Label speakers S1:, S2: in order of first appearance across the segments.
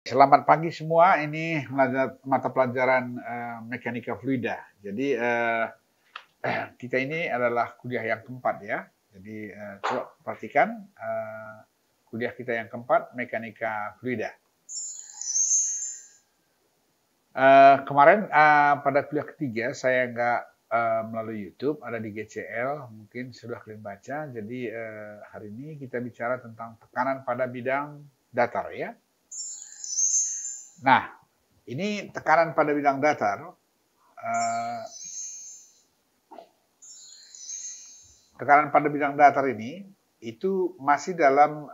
S1: Selamat pagi semua, ini mata pelajaran mekanika fluida. Jadi kita ini adalah kuliah yang keempat ya. Jadi coba perhatikan kuliah kita yang keempat, mekanika fluida. Kemarin pada kuliah ketiga saya nggak melalui YouTube, ada di GCL, mungkin sudah kalian baca. Jadi hari ini kita bicara tentang tekanan pada bidang datar ya. Nah, ini tekanan pada bidang datar. Tekanan pada bidang datar ini itu masih dalam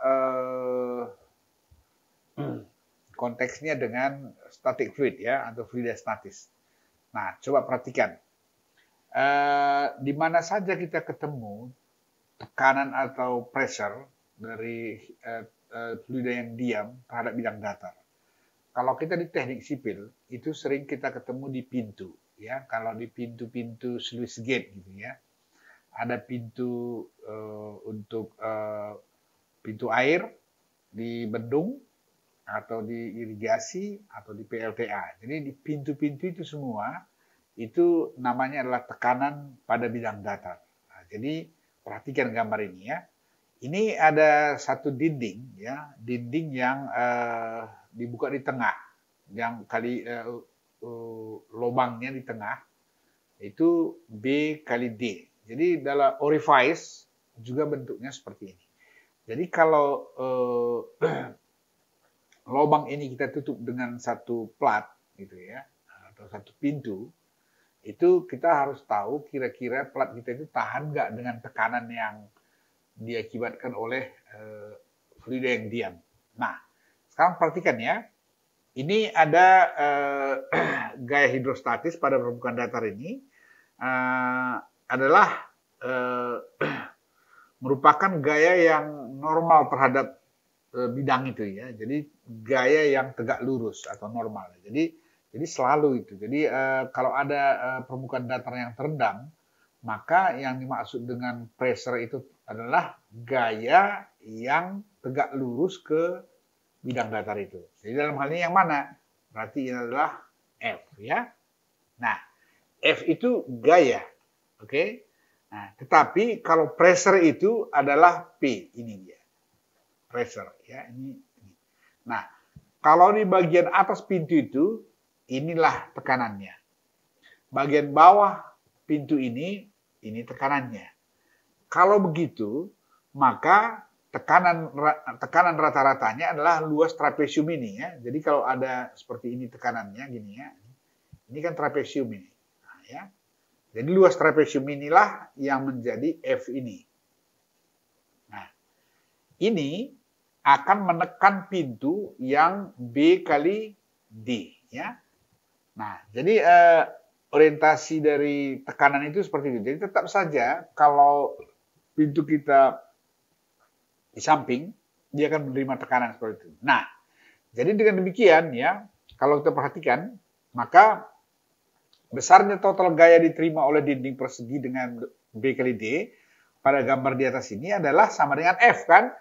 S1: konteksnya dengan static fluid ya, atau fluida statis. Nah, coba perhatikan. Di mana saja kita ketemu tekanan atau pressure dari fluida yang diam terhadap bidang datar. Kalau kita di teknik sipil, itu sering kita ketemu di pintu, ya. Kalau di pintu-pintu sluice gate gitu ya, ada pintu untuk pintu air di bendung atau di irigasi atau di PLTA. Jadi di pintu-pintu itu semua itu namanya adalah tekanan pada bidang datar. Nah, jadi perhatikan gambar ini ya. Ini ada satu dinding ya, dinding yang dibuka di tengah, yang kali lubangnya di tengah itu B kali D. Jadi dalam orifice juga bentuknya seperti ini. Jadi kalau lubang ini kita tutup dengan satu plat gitu ya, atau satu pintu, itu kita harus tahu kira-kira plat kita itu tahan nggak dengan tekanan yang diakibatkan oleh fluida yang diam. Nah, sekarang perhatikan ya. Ini ada gaya hidrostatis pada permukaan datar ini adalah merupakan gaya yang normal terhadap bidang itu ya. Jadi gaya yang tegak lurus atau normal. Jadi selalu itu. Jadi kalau ada permukaan datar yang terendam, maka yang dimaksud dengan pressure itu adalah gaya yang tegak lurus ke bidang datar itu. Jadi dalam hal ini yang mana? Berarti ini adalah F ya. Nah, F itu gaya. Oke. Nah, tetapi kalau pressure itu adalah P, ini dia. Pressure ya, ini. Nah, kalau di bagian atas pintu itu inilah tekanannya. Bagian bawah pintu ini tekanannya. Kalau begitu, maka tekanan rata-ratanya adalah luas trapesium ini ya. Jadi kalau ada seperti ini tekanannya gini ya. Ini kan trapesium ini. Nah, ya. Jadi luas trapesium inilah yang menjadi F ini. Nah, ini akan menekan pintu yang B kali D ya. Nah, jadi orientasi dari tekanan itu seperti itu. Jadi tetap saja kalau pintu kita di samping, dia akan menerima tekanan seperti itu. Nah, jadi dengan demikian ya, kalau kita perhatikan, maka besarnya total gaya diterima oleh dinding persegi dengan B kali D pada gambar di atas ini adalah sama dengan F kan?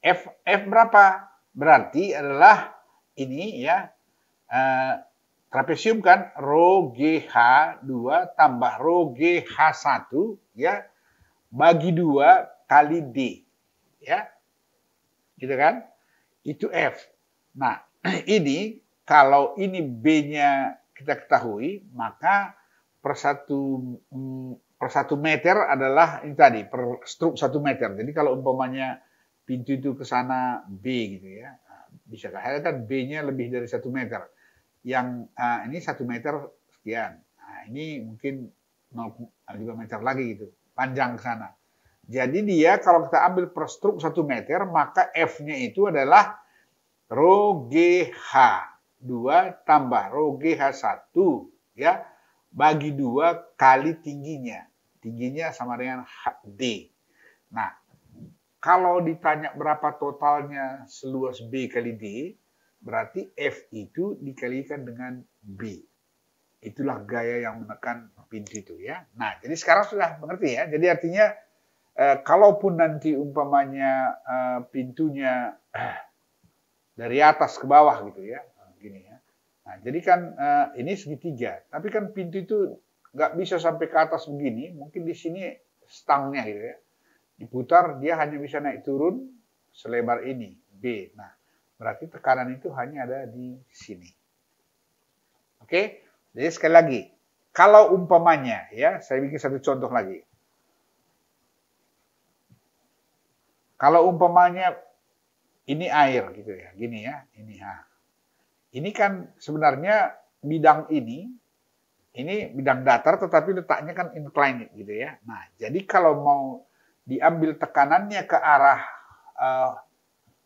S1: F berapa? Berarti adalah ini ya, trapesium kan, rho GH2 tambah rho GH1 ya, bagi 2 kali D. Ya, gitu kan? Itu F. Nah, ini kalau ini B-nya kita ketahui, maka per satu meter adalah ini tadi, per struk 1 meter. Jadi kalau umpamanya pintu itu ke sana B gitu ya, bisa kan B-nya lebih dari 1 meter. Yang ini 1 meter sekian. Nah, ini mungkin 0,5 meter lagi gitu, panjang ke sana. Jadi dia kalau kita ambil per struk 1 meter, maka F-nya itu adalah rho GH2 tambah rho GH1 ya, bagi 2 kali tingginya. Tingginya sama dengan D. Nah, kalau ditanya berapa totalnya seluas B kali D, berarti F itu dikalikan dengan B. Itulah gaya yang menekan pintu itu ya. Nah, jadi sekarang sudah mengerti ya. Jadi artinya kalaupun nanti umpamanya pintunya dari atas ke bawah gitu ya, gini ya. Nah, jadi kan ini segitiga, tapi kan pintu itu nggak bisa sampai ke atas begini, mungkin di sini stangnya gitu ya. Diputar, dia hanya bisa naik turun selebar ini, B. Nah, berarti tekanan itu hanya ada di sini. Oke, jadi sekali lagi, kalau umpamanya, ya, saya bikin satu contoh lagi. Kalau umpamanya ini air gitu ya, gini ya, ini ha. Ini kan sebenarnya bidang ini bidang datar tetapi letaknya kan inclined gitu ya. Nah, jadi kalau mau diambil tekanannya ke arah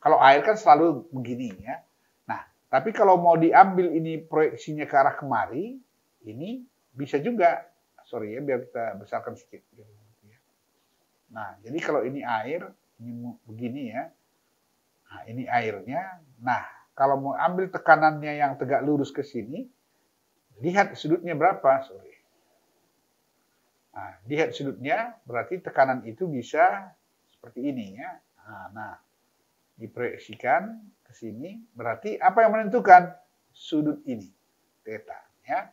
S1: kalau air kan selalu begini ya. Nah, tapi kalau mau diambil ini proyeksinya ke arah kemari, ini bisa juga. Sorry ya, biar kita besarkan sedikit. Nah, jadi kalau ini air, ini begini ya. Nah, ini airnya. Nah, kalau mau ambil tekanannya yang tegak lurus ke sini, lihat sudutnya berapa, sorry. Nah, lihat sudutnya, berarti tekanan itu bisa seperti ini ya. Nah, diproyeksikan ke sini, berarti apa yang menentukan? Sudut ini, theta ya.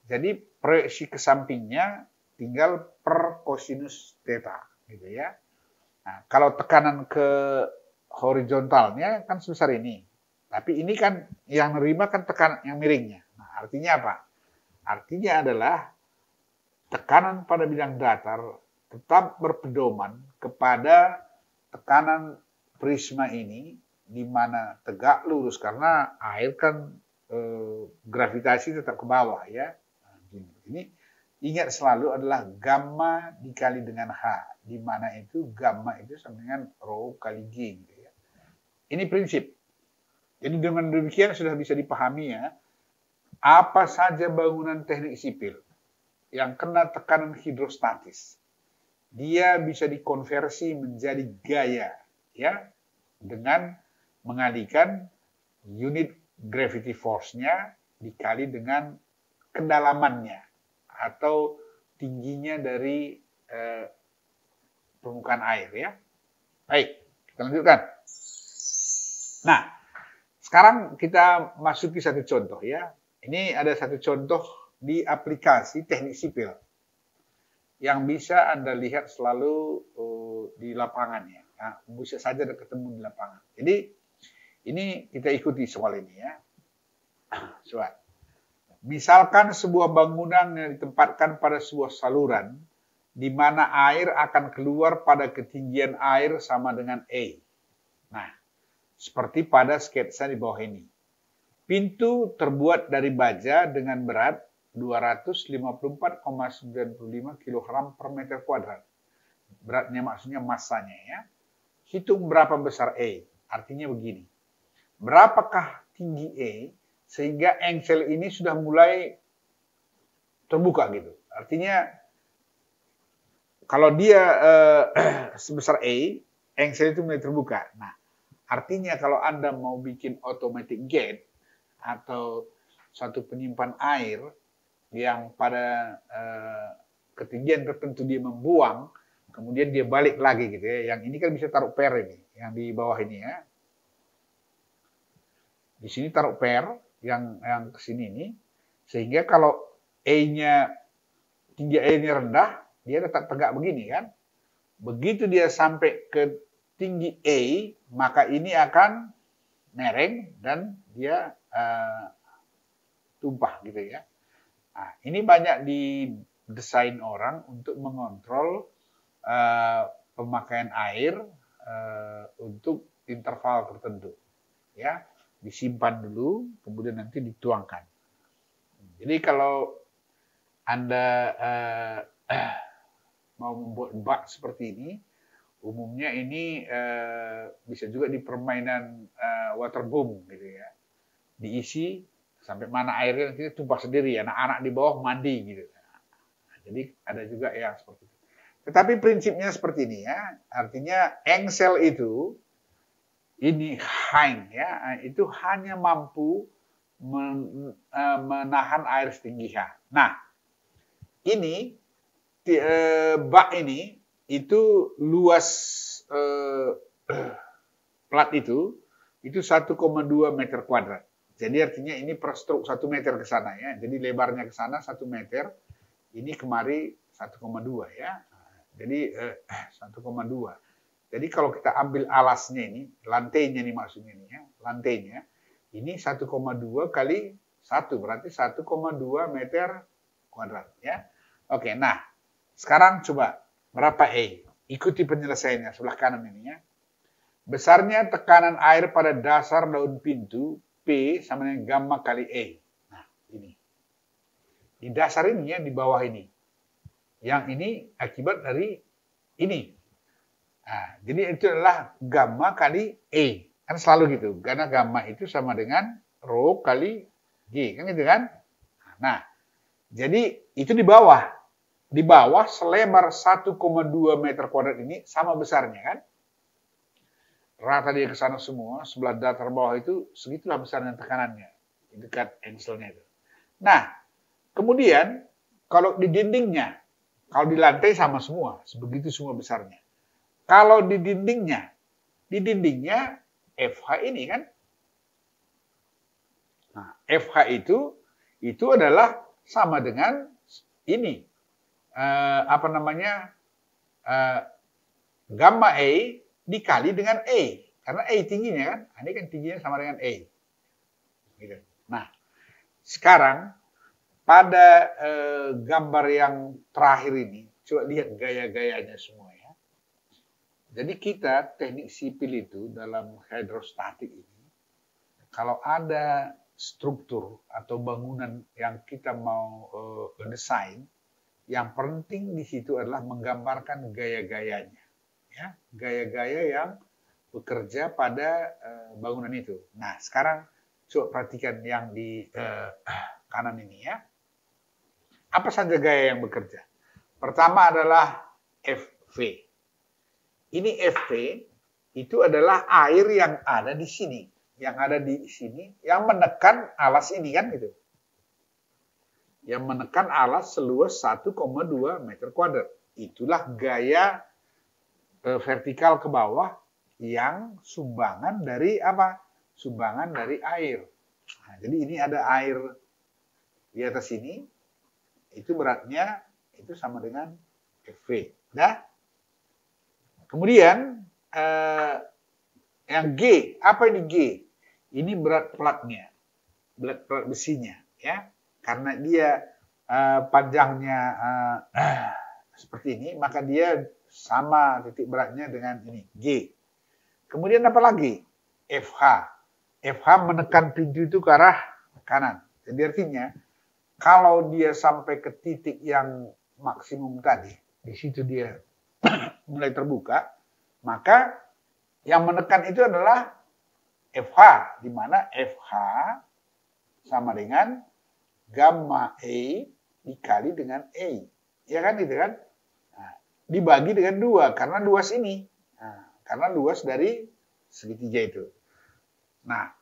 S1: Jadi proyeksi ke sampingnya tinggal per kosinus theta gitu ya. Nah, kalau tekanan ke horizontalnya kan sebesar ini. Tapi ini kan yang nerima kan tekanan yang miringnya. Nah, artinya apa? Artinya adalah tekanan pada bidang datar tetap berpedoman kepada tekanan prisma ini di mana tegak lurus karena air kan gravitasi tetap ke bawah ya. Nah, ini ingat selalu adalah gamma dikali dengan H, di mana itu gamma itu sama dengan rho kali G gitu ya. Ini prinsip. Jadi dengan demikian sudah bisa dipahami ya, apa saja bangunan teknik sipil yang kena tekanan hidrostatis, dia bisa dikonversi menjadi gaya ya dengan mengalihkan unit gravity force-nya dikali dengan kedalamannya atau tingginya dari permukaan air ya. Baik, kita lanjutkan. Nah, sekarang kita masuki satu contoh ya. Ini ada satu contoh di aplikasi teknik sipil yang bisa Anda lihat selalu di lapangan ya. Nah, bisa saja ketemu di lapangan. Jadi ini kita ikuti soal ini ya. Soal. Misalkan sebuah bangunan yang ditempatkan pada sebuah saluran di mana air akan keluar pada ketinggian air sama dengan A. Nah, seperti pada sketsa di bawah ini. Pintu terbuat dari baja dengan berat 254,95 kg per meter kuadrat. Beratnya maksudnya massanya ya. Hitung berapa besar A. Artinya begini. Berapakah tinggi A sehingga engsel ini sudah mulai terbuka gitu. Artinya kalau dia sebesar A, engsel itu mulai terbuka. Nah, artinya kalau Anda mau bikin automatic gate atau satu penyimpan air yang pada ketinggian tertentu dia membuang, kemudian dia balik lagi gitu ya. Yang ini kan bisa taruh per ini, yang di bawah ini ya. Di sini taruh per yang ke sini ini, sehingga kalau A-nya tinggi A-nya rendah, dia tetap tegak begini kan. Begitu dia sampai ke tinggi A, maka ini akan mereng dan dia tumpah gitu ya. Nah, ini banyak didesain orang untuk mengontrol pemakaian air untuk interval tertentu, ya, disimpan dulu, kemudian nanti dituangkan. Jadi kalau Anda mau membuat bak seperti ini, umumnya ini bisa juga di permainan waterboom gitu ya, diisi sampai mana airnya nanti tumpah sendiri, anak-anak di bawah mandi gitu. Nah, jadi ada juga yang seperti itu. Tetapi prinsipnya seperti ini ya, artinya engsel itu ini hang ya, itu hanya mampu menahan air setinggi H. Nah, ini bak ini itu luas plat itu 1,2 meter kuadrat. Jadi artinya ini per struk 1 meter ke sana ya. Jadi lebarnya ke sana 1 meter, ini kemari 1,2 ya. Jadi 1,2. Jadi kalau kita ambil alasnya ini, lantainya nih maksudnya ini ya, lantainya ini 1,2 kali 1 berarti 1,2 meter kuadrat ya. Oke, nah sekarang coba berapa E? Ikuti penyelesaiannya sebelah kanan ini ya. Besarnya tekanan air pada dasar daun pintu P sama dengan gamma kali E. Nah, ini. Di dasar ini ya, di bawah ini. Yang ini akibat dari ini. Nah, jadi itu adalah gamma kali E. Kan selalu gitu. Karena gamma itu sama dengan rho kali G. Kan gitu kan? Nah, jadi itu di bawah. Di bawah selebar 1,2 meter kuadrat ini sama besarnya kan? Rata dia ke sana semua, sebelah datar bawah itu segitulah besarnya tekanannya di dekat engselnya itu. Nah, kemudian kalau di dindingnya, kalau di lantai sama semua, sebegitu semua besarnya. Kalau di dindingnya FH ini kan. Nah, FH itu adalah sama dengan ini. Gamma E dikali dengan E. Karena E tingginya kan. Ini kan tingginya sama dengan E. Gitu. Nah, sekarang pada gambar yang terakhir ini, coba lihat gaya-gayanya semua ya. Jadi kita teknik sipil itu dalam hidrostatik ini, kalau ada struktur atau bangunan yang kita mau desain, yang penting di situ adalah menggambarkan gaya-gayanya. Ya, gaya-gaya yang bekerja pada bangunan itu. Nah, sekarang coba perhatikan yang di kanan ini ya. Apa saja gaya yang bekerja? Pertama adalah FV. Ini FV itu adalah air yang ada di sini, yang menekan alas ini kan gitu. Yang menekan alas seluas 1,2 meter kuadrat. Itulah gaya vertikal ke bawah yang sumbangan dari apa? Sumbangan dari air. Nah, jadi ini ada air di atas ini, itu beratnya itu sama dengan FV. Nah, kemudian yang G, apa ini G? Ini berat platnya, berat besinya, ya. Karena dia panjangnya seperti ini, maka dia sama titik beratnya dengan ini, G. Kemudian apa lagi? FH. FH menekan pintu itu ke arah kanan. Jadi artinya, kalau dia sampai ke titik yang maksimum tadi, di situ dia mulai terbuka, maka yang menekan itu adalah FH, di mana FH sama dengan gamma E dikali dengan E. Ya kan itu kan? Dibagi dengan 2 karena luas ini. Nah, karena luas dari segitiga itu. Nah,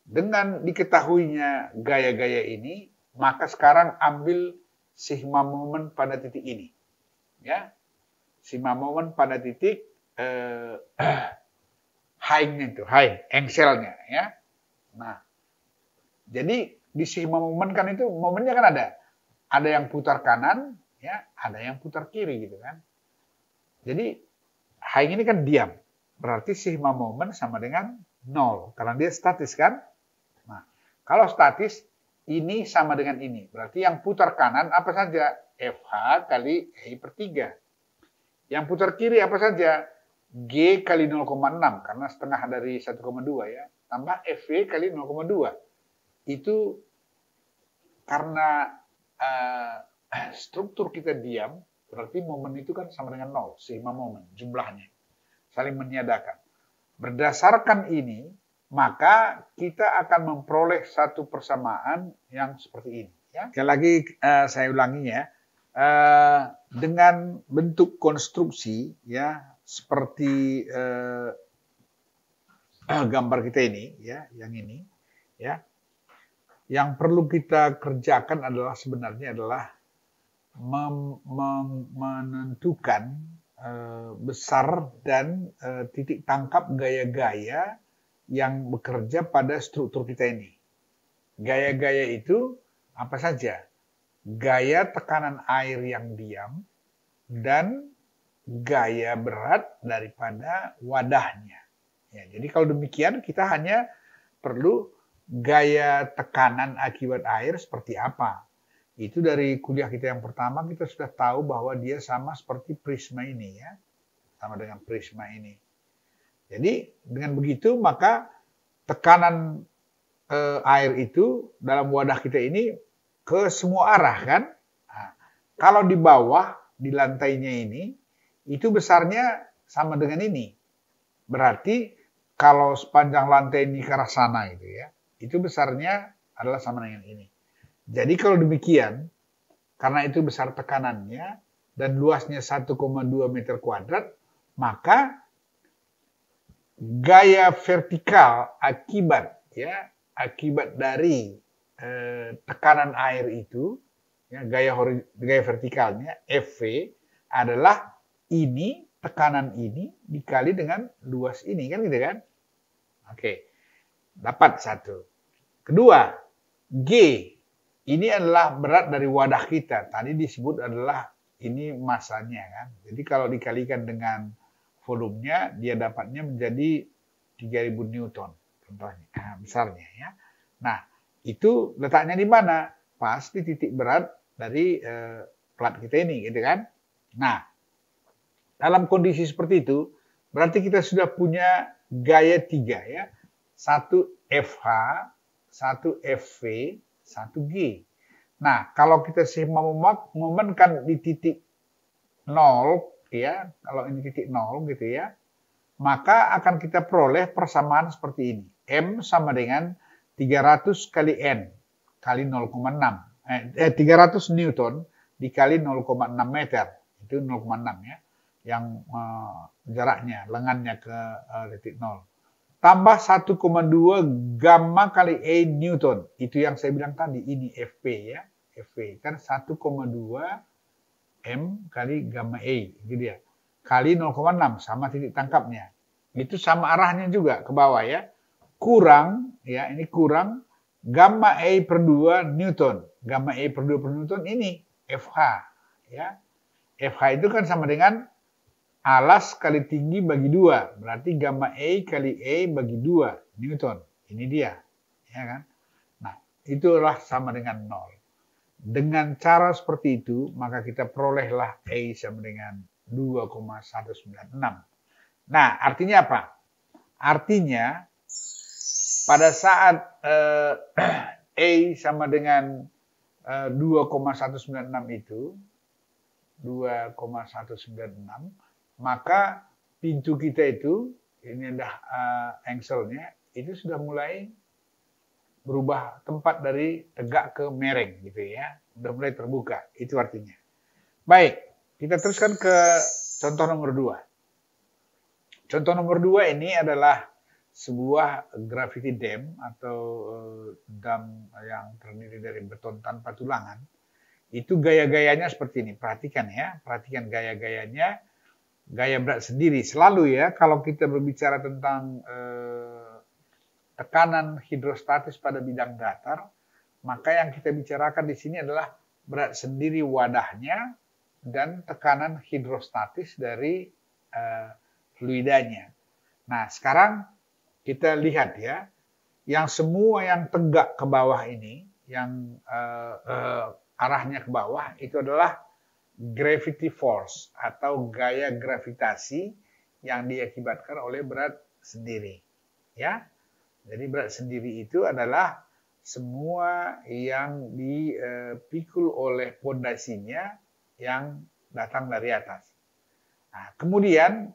S1: dengan diketahuinya gaya-gaya ini, maka sekarang ambil sigma moment pada titik ini. Ya. Sigma moment pada titik high-nya itu, high, engselnya ya. Nah, jadi di sigma moment kan itu momennya kan ada. Ada yang putar kanan, ya, ada yang putar kiri gitu kan. Jadi high ini kan diam. Berarti sigma moment sama dengan 0. Karena dia statis kan. Nah, kalau statis, ini sama dengan ini. Berarti yang putar kanan apa saja? FH kali E per 3. Yang putar kiri apa saja? G kali 0,6. Karena setengah dari 1,2 ya. Tambah FV kali 0,2. Itu karena struktur kita diam, berarti momen itu kan sama dengan 0, sigma momen, jumlahnya. Saling meniadakan. Berdasarkan ini, maka kita akan memperoleh satu persamaan yang seperti ini. Ya. Sekali lagi saya ulangi ya, dengan bentuk konstruksi ya seperti gambar kita ini, ya, yang ini, ya, yang perlu kita kerjakan adalah sebenarnya adalah menentukan besar dan titik tangkap gaya-gaya yang bekerja pada struktur kita ini. Gaya-gaya itu apa saja? Gaya tekanan air yang diam dan gaya berat daripada wadahnya. Ya, jadi kalau demikian kita hanya perlu gaya tekanan akibat air seperti apa. Itu dari kuliah kita yang pertama kita sudah tahu bahwa dia sama seperti prisma ini ya. Sama dengan prisma ini. Jadi dengan begitu maka tekanan air itu dalam wadah kita ini ke semua arah kan. Nah, kalau di bawah di lantainya ini itu besarnya sama dengan ini. Berarti kalau sepanjang lantai ini ke arah sana itu ya, itu besarnya adalah sama dengan ini. Jadi kalau demikian, karena itu besar tekanannya dan luasnya 1,2 meter kuadrat, maka gaya vertikal akibat dari tekanan air itu, ya, gaya vertikalnya Fv adalah ini, tekanan ini dikali dengan luas ini, kan gitu kan? Oke, dapat satu. Kedua, G. Ini adalah berat dari wadah kita. Tadi disebut adalah ini masanya kan. Jadi kalau dikalikan dengan volumenya, dia dapatnya menjadi 3000 Newton. Contohnya, besarnya ya. Nah, itu letaknya di mana? Pas di titik berat dari plat kita ini, gitu kan? Nah, dalam kondisi seperti itu, berarti kita sudah punya gaya 3 ya. 1 FH, 1 FV, 1 G. Nah, kalau kita momenkan di titik 0, ya, kalau ini titik 0 gitu ya, maka akan kita peroleh persamaan seperti ini. M sama dengan 300 kali N kali 0,6. 300 Newton dikali 0,6 meter. Itu 0,6 ya. Yang jaraknya, lengannya ke titik 0. Tambah 1,2 gamma kali E Newton. Itu yang saya bilang tadi, ini Fp ya. Fp kan 1,2 M kali gamma E, itu dia. Kali 0,6 sama titik tangkapnya. Itu sama arahnya juga ke bawah ya. Kurang, ya ini kurang gamma E per 2 Newton. Gamma E per 2 Newton ini FH. Ya. FH itu kan sama dengan alas kali tinggi bagi 2. Berarti gamma E kali E bagi 2 Newton. Ini dia. Ya kan? Nah, itulah sama dengan 0. Dengan cara seperti itu, maka kita perolehlah E sama dengan 2,196. Nah, artinya apa? Artinya, pada saat E sama dengan 2,196 itu, 2,196, maka pintu kita itu, ini adalah engselnya, itu sudah mulai berubah tempat dari tegak ke mereng gitu ya. Sudah mulai terbuka, itu artinya. Baik, kita teruskan ke contoh nomor 2. Contoh nomor 2 ini adalah sebuah gravity dam atau dam yang terdiri dari beton tanpa tulangan. Itu gaya-gayanya seperti ini. Perhatikan ya, perhatikan gaya-gayanya. Gaya berat sendiri. Selalu ya, kalau kita berbicara tentang tekanan hidrostatis pada bidang datar, maka yang kita bicarakan di sini adalah berat sendiri wadahnya dan tekanan hidrostatis dari fluidanya. Nah, sekarang kita lihat ya, yang semua yang tegak ke bawah ini, yang arahnya ke bawah, itu adalah gravity force atau gaya gravitasi yang diakibatkan oleh berat sendiri. Ya, jadi berat sendiri itu adalah semua yang dipikul oleh pondasinya yang datang dari atas. Nah, kemudian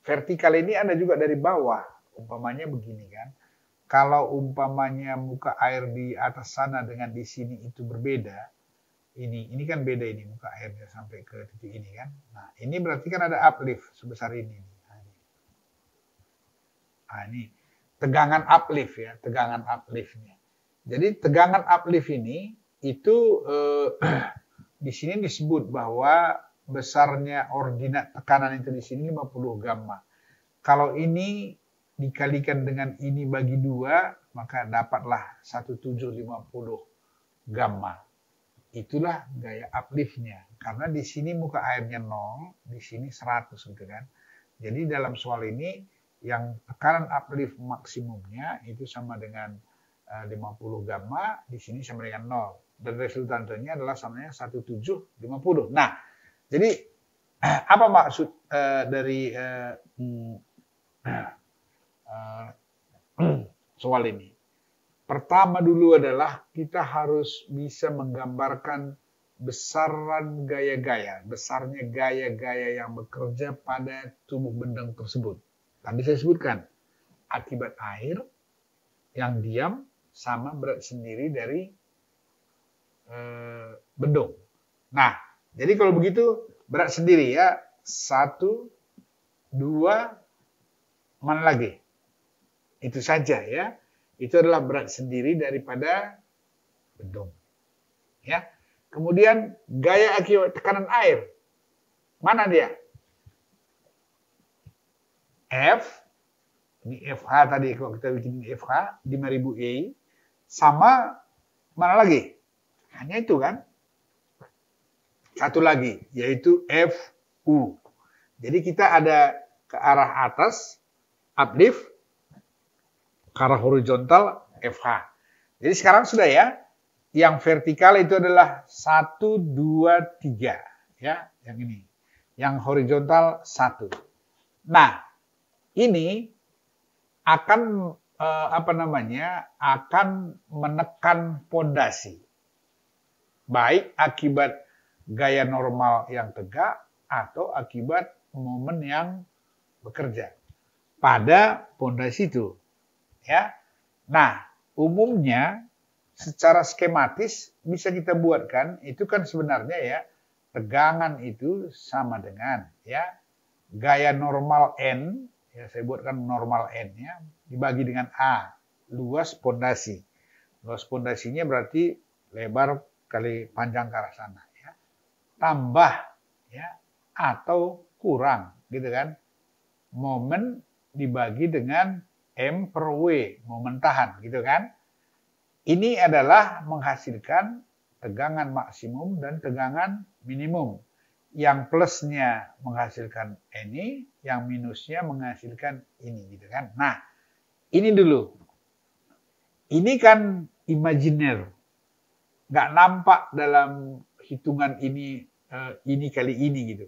S1: vertikal ini ada juga dari bawah. Umpamanya begini kan. Kalau umpamanya muka air di atas sana dengan di sini itu berbeda, ini kan beda ini muka airnya sampai ke titik ini kan. Nah, ini berarti kan ada uplift sebesar ini. Nah, ini tegangan uplift ya, tegangan upliftnya. Jadi tegangan uplift ini itu di sini disebut bahwa besarnya ordinat tekanan itu di sini 50 gamma. Kalau ini dikalikan dengan ini bagi 2, maka dapatlah 1750 gamma. Itulah gaya upliftnya. Karena di sini muka airnya 0, di sini 100 gitu kan. Jadi dalam soal ini yang tekanan uplift maksimumnya itu sama dengan 50 gamma, di sini sama dengan 0. Dan resultantenya adalah samanya 1750. Nah, jadi apa maksud dari soal ini? Pertama dulu adalah kita harus bisa menggambarkan besaran gaya-gaya, besarnya gaya-gaya yang bekerja pada tubuh bendang tersebut. Tadi saya sebutkan, akibat air yang diam sama berat sendiri dari bendung. Nah, jadi kalau begitu berat sendiri ya, 1, 2, mana lagi? Itu saja ya. Itu adalah berat sendiri daripada bendung. Ya. Kemudian gaya akibat tekanan air. Mana dia? F, ini FH tadi kalau kita bikin FH 5000 E sama mana lagi? Hanya itu kan? Satu lagi yaitu FU. Jadi kita ada ke arah atas uplift, ke arah horizontal FH. Jadi sekarang sudah ya, yang vertikal itu adalah 1, 2, 3 ya, yang ini. Yang horizontal 1. Nah, ini akan akan menekan pondasi. Baik akibat gaya normal yang tegak atau akibat momen yang bekerja pada pondasi itu. Ya. Nah, umumnya secara skematis bisa kita buatkan itu kan sebenarnya ya tegangan itu sama dengan ya gaya normal N, ya saya buatkan normal N ya, dibagi dengan A, luas pondasi. Luas pondasinya berarti lebar kali panjang ke arah sana ya. Tambah ya atau kurang gitu kan. Momen dibagi dengan M per W, momen tahan gitu kan. Ini adalah menghasilkan tegangan maksimum dan tegangan minimum. Yang plusnya menghasilkan ini, yang minusnya menghasilkan ini gitu kan. Nah, ini dulu. Ini kan imajiner. Nggak nampak dalam hitungan ini kali ini gitu.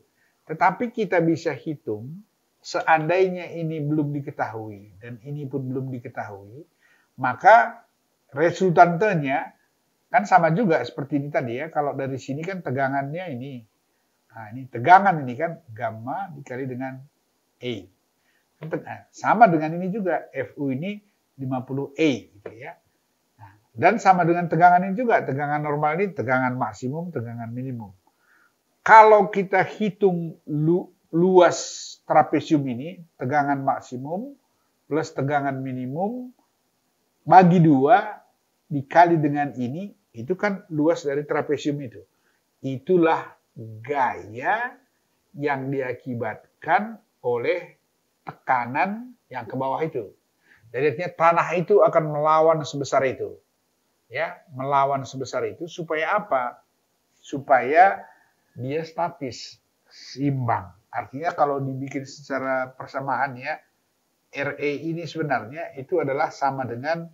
S1: Tetapi kita bisa hitung seandainya ini belum diketahui dan ini pun belum diketahui, maka resultantenya kan sama juga seperti ini tadi ya. Kalau dari sini kan tegangannya ini. Nah, ini tegangan ini kan gamma dikali dengan E. Sama dengan ini juga FU ini 50 E gitu ya. Dan sama dengan tegangan ini juga, tegangan normal ini tegangan maksimum, tegangan minimum. Kalau kita hitung luas trapesium ini, tegangan maksimum plus tegangan minimum bagi 2 dikali dengan ini, itu kan luas dari trapesium itu. Itulah gaya yang diakibatkan oleh tekanan yang ke bawah itu. Jadi artinya tanah itu akan melawan sebesar itu. Ya, melawan sebesar itu supaya apa? Supaya dia statis, seimbang. Artinya kalau dibikin secara persamaan ya, RE ini sebenarnya itu adalah sama dengan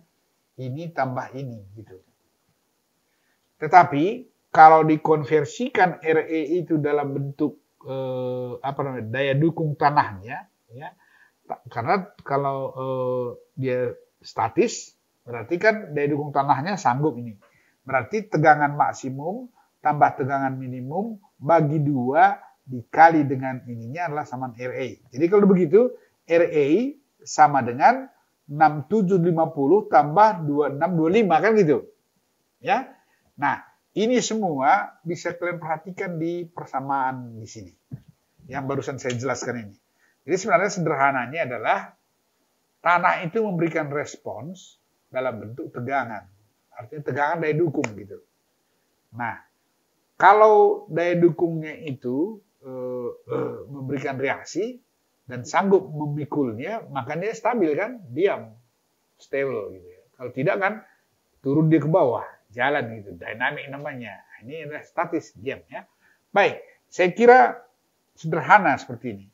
S1: ini tambah ini gitu. Tetapi kalau dikonversikan RE itu dalam bentuk daya dukung tanahnya ya. Karena kalau dia statis berarti kan daya dukung tanahnya sanggup ini. Berarti tegangan maksimum tambah tegangan minimum bagi 2 dikali dengan ininya adalah sama RA. Jadi kalau begitu RA sama dengan 6750 tambah 2625 kan gitu. Ya. Nah, ini semua bisa kalian perhatikan di persamaan di sini. Yang barusan saya jelaskan ini. Jadi sebenarnya sederhananya adalah tanah itu memberikan respons dalam bentuk tegangan. Artinya tegangan daya dukung gitu. Nah, kalau daya dukungnya itu memberikan reaksi, dan sanggup memikulnya, maka dia stabil kan, diam, stable gitu ya. Kalau tidak kan turun dia ke bawah, jalan gitu, dynamic namanya. Ini adalah statis, diam ya. Baik, saya kira sederhana seperti ini.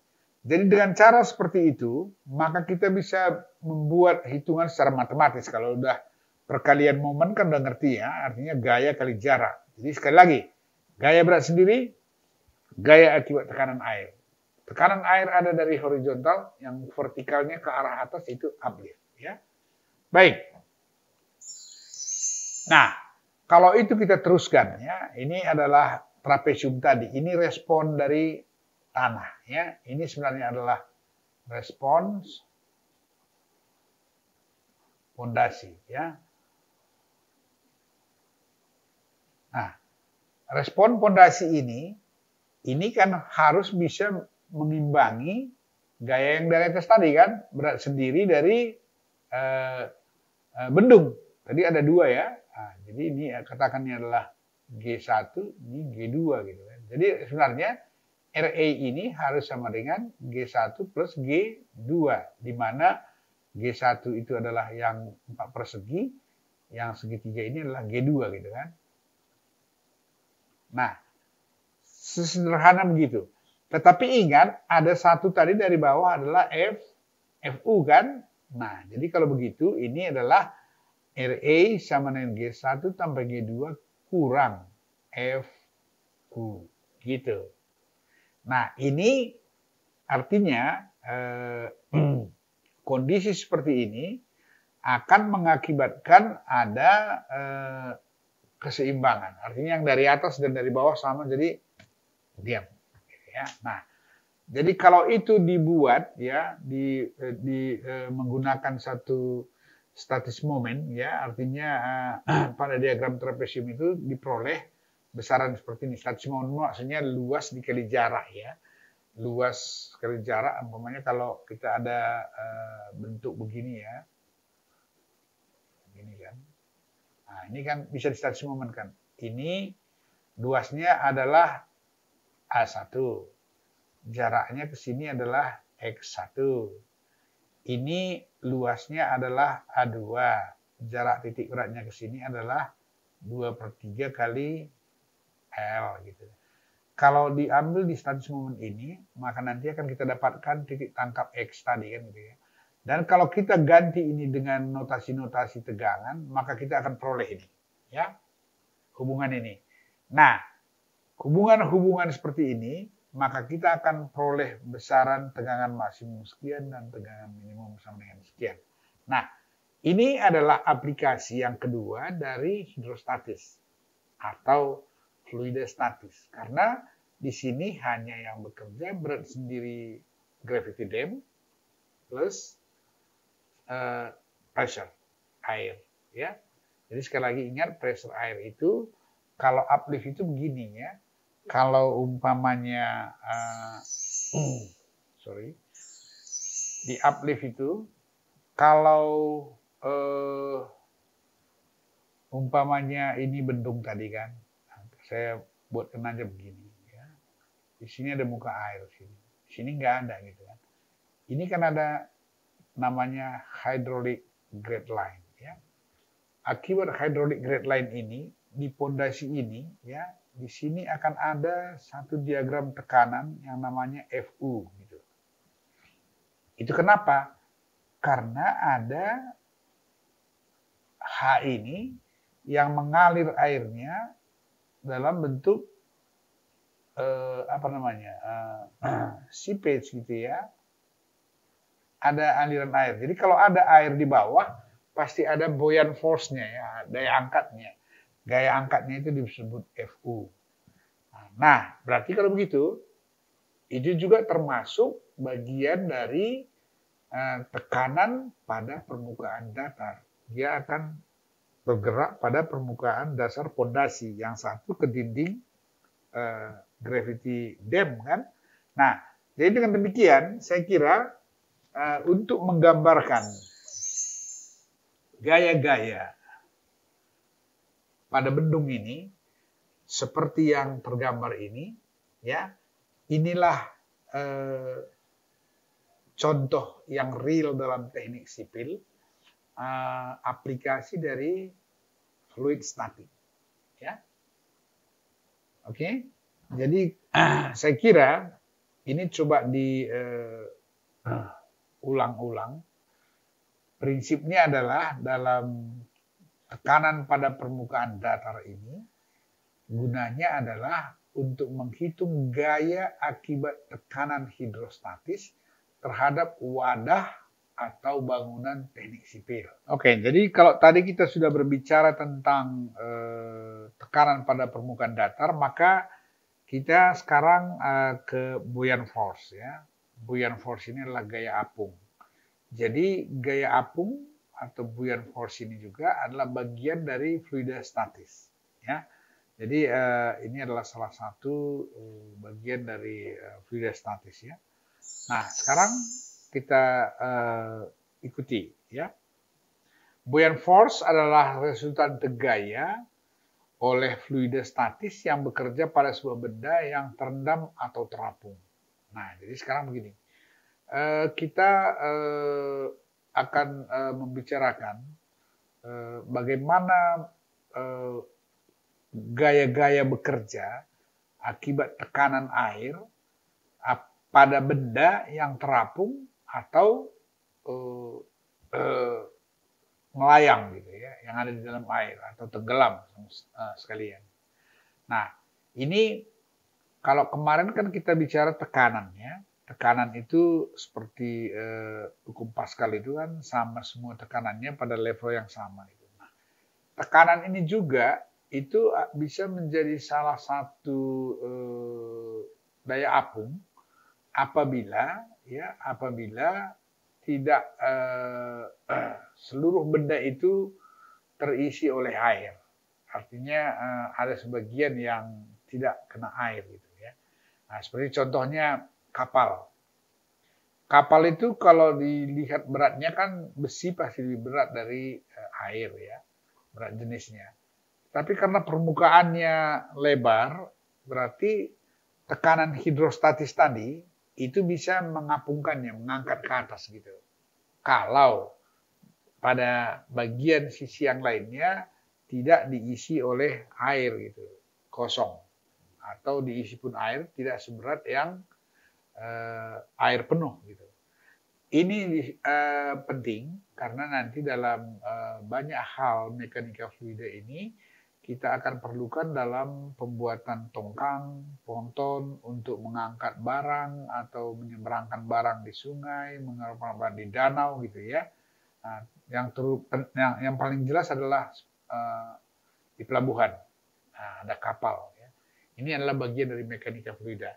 S1: Jadi dengan cara seperti itu, maka kita bisa membuat hitungan secara matematis. Kalau udah perkalian momen kan udah ngerti ya, artinya gaya kali jarak. Jadi sekali lagi, gaya berat sendiri, gaya akibat tekanan air. Tekanan air ada dari horizontal, yang vertikalnya ke arah atas itu uplift. Ya. Baik. Nah, kalau itu kita teruskan, ya, ini adalah trapesium tadi. Ini respon dari tanah, ya. Ini sebenarnya adalah respons pondasi, ya. Nah, respon pondasi ini kan harus bisa mengimbangi gaya yang dari atas tadi kan, berat sendiri dari bendung. Tadi ada 2 ya. Nah, jadi ini katakan ini adalah G1, ini G2 gitu kan. Jadi sebenarnya RA ini harus sama dengan G1 plus G2, di mana G1 itu adalah yang 4 persegi, yang segitiga ini adalah G2 gitu kan. Nah, sesederhana begitu. Tetapi ingat, ada satu tadi dari bawah adalah FU kan. Nah, jadi kalau begitu, ini adalah RA sama dengan G1 tambah G2 kurang FU. Gitu. Nah, ini artinya kondisi seperti ini akan mengakibatkan ada keseimbangan. Artinya yang dari atas dan dari bawah sama, jadi diam. Ya. Nah, jadi kalau itu dibuat ya menggunakan satu statis moment ya, artinya pada diagram trapesium itu diperoleh besaran seperti ini. Statis moment maksudnya luas dikali jarak ya. Luas kali jarak, umpamanya kalau kita ada bentuk begini ya. Begini kan. Nah, ini kan bisa di statis moment kan. Ini luasnya adalah A1. Jaraknya ke sini adalah X1. Ini luasnya adalah A2. Jarak titik beratnya ke sini adalah 2/3 kali L gitu. Kalau diambil di statis moment ini, maka nanti akan kita dapatkan titik tangkap X tadi kan gitu ya. Dan kalau kita ganti ini dengan notasi-notasi tegangan, maka kita akan peroleh ini. Ya, hubungan ini. Nah, hubungan-hubungan seperti ini, maka kita akan peroleh besaran tegangan maksimum sekian dan tegangan minimum sama dengan sekian. Nah, ini adalah aplikasi yang kedua dari hidrostatis atau fluidostatis. Karena di sini hanya yang bekerja berat sendiri gravity dam plus pressure air. Ya. Jadi sekali lagi ingat, pressure air itu kalau uplift itu begini ya. Kalau umpamanya di uplift itu kalau umpamanya ini bendung tadi kan, saya buatkan aja begini ya. Di sini ada muka air sini. Di sini nggak ada gitu kan. Ini kan ada namanya hydraulic grade line ya. Akibat hydraulic grade line ini di pondasi ini ya, di sini akan ada satu diagram tekanan yang namanya FU gitu. Itu kenapa? Karena ada H ini yang mengalir airnya dalam bentuk seepage gitu ya. Ada aliran air. Jadi kalau ada air di bawah, pasti ada buoyant force-nya ya, daya angkatnya. Gaya angkatnya itu disebut FU. Nah, berarti kalau begitu, itu juga termasuk bagian dari tekanan pada permukaan datar. Dia akan bergerak pada permukaan dasar pondasi. Yang satu ke dinding gravity dam kan. Nah, jadi dengan demikian, saya kira untuk menggambarkan gaya-gaya pada bendung ini, seperti yang tergambar ini, ya, inilah contoh yang real dalam teknik sipil, aplikasi dari fluid statik. Ya, oke. Jadi saya kira ini coba diulang-ulang. Prinsipnya adalah dalam tekanan pada permukaan datar ini, gunanya adalah untuk menghitung gaya akibat tekanan hidrostatis terhadap wadah atau bangunan teknik sipil. Oke, jadi kalau tadi kita sudah berbicara tentang tekanan pada permukaan datar, maka kita sekarang ke buoyant force ya. Buoyant force ini adalah gaya apung. Jadi gaya apung atau buoyant force ini juga adalah bagian dari fluidostatis ya. Jadi ini adalah salah satu bagian dari fluidostatis ya. Nah, sekarang kita ikuti ya. Buoyant force adalah resultan gaya oleh fluidostatis yang bekerja pada sebuah benda yang terendam atau terapung. Nah, jadi sekarang begini. Kita akan membicarakan bagaimana gaya-gaya bekerja akibat tekanan air pada benda yang terapung atau melayang gitu ya, yang ada di dalam air atau tenggelam sekalian. Nah, ini kalau kemarin kan kita bicara tekanan ya. Tekanan itu seperti hukum Pascal itu kan sama semua tekanannya pada level yang sama. Nah, tekanan ini juga itu bisa menjadi salah satu daya apung apabila tidak seluruh benda itu terisi oleh air. Artinya ada sebagian yang tidak kena air gitu ya. Nah, seperti contohnya kapal. Kapal itu kalau dilihat beratnya kan besi pasti lebih berat dari air ya, berat jenisnya. Tapi karena permukaannya lebar, berarti tekanan hidrostatis tadi itu bisa mengapungkannya, mengangkat ke atas gitu. Kalau pada bagian sisi yang lainnya tidak diisi oleh air gitu, kosong. Atau diisi pun air tidak seberat yang air penuh gitu. Ini penting karena nanti dalam banyak hal mekanika fluida ini kita akan perlukan dalam pembuatan tongkang, ponton untuk mengangkat barang atau menyeberangkan barang di sungai, mengeluarkan barang di danau gitu ya. Nah, yang paling jelas adalah di pelabuhan. Nah, ada kapal ya. Ini adalah bagian dari mekanika fluida.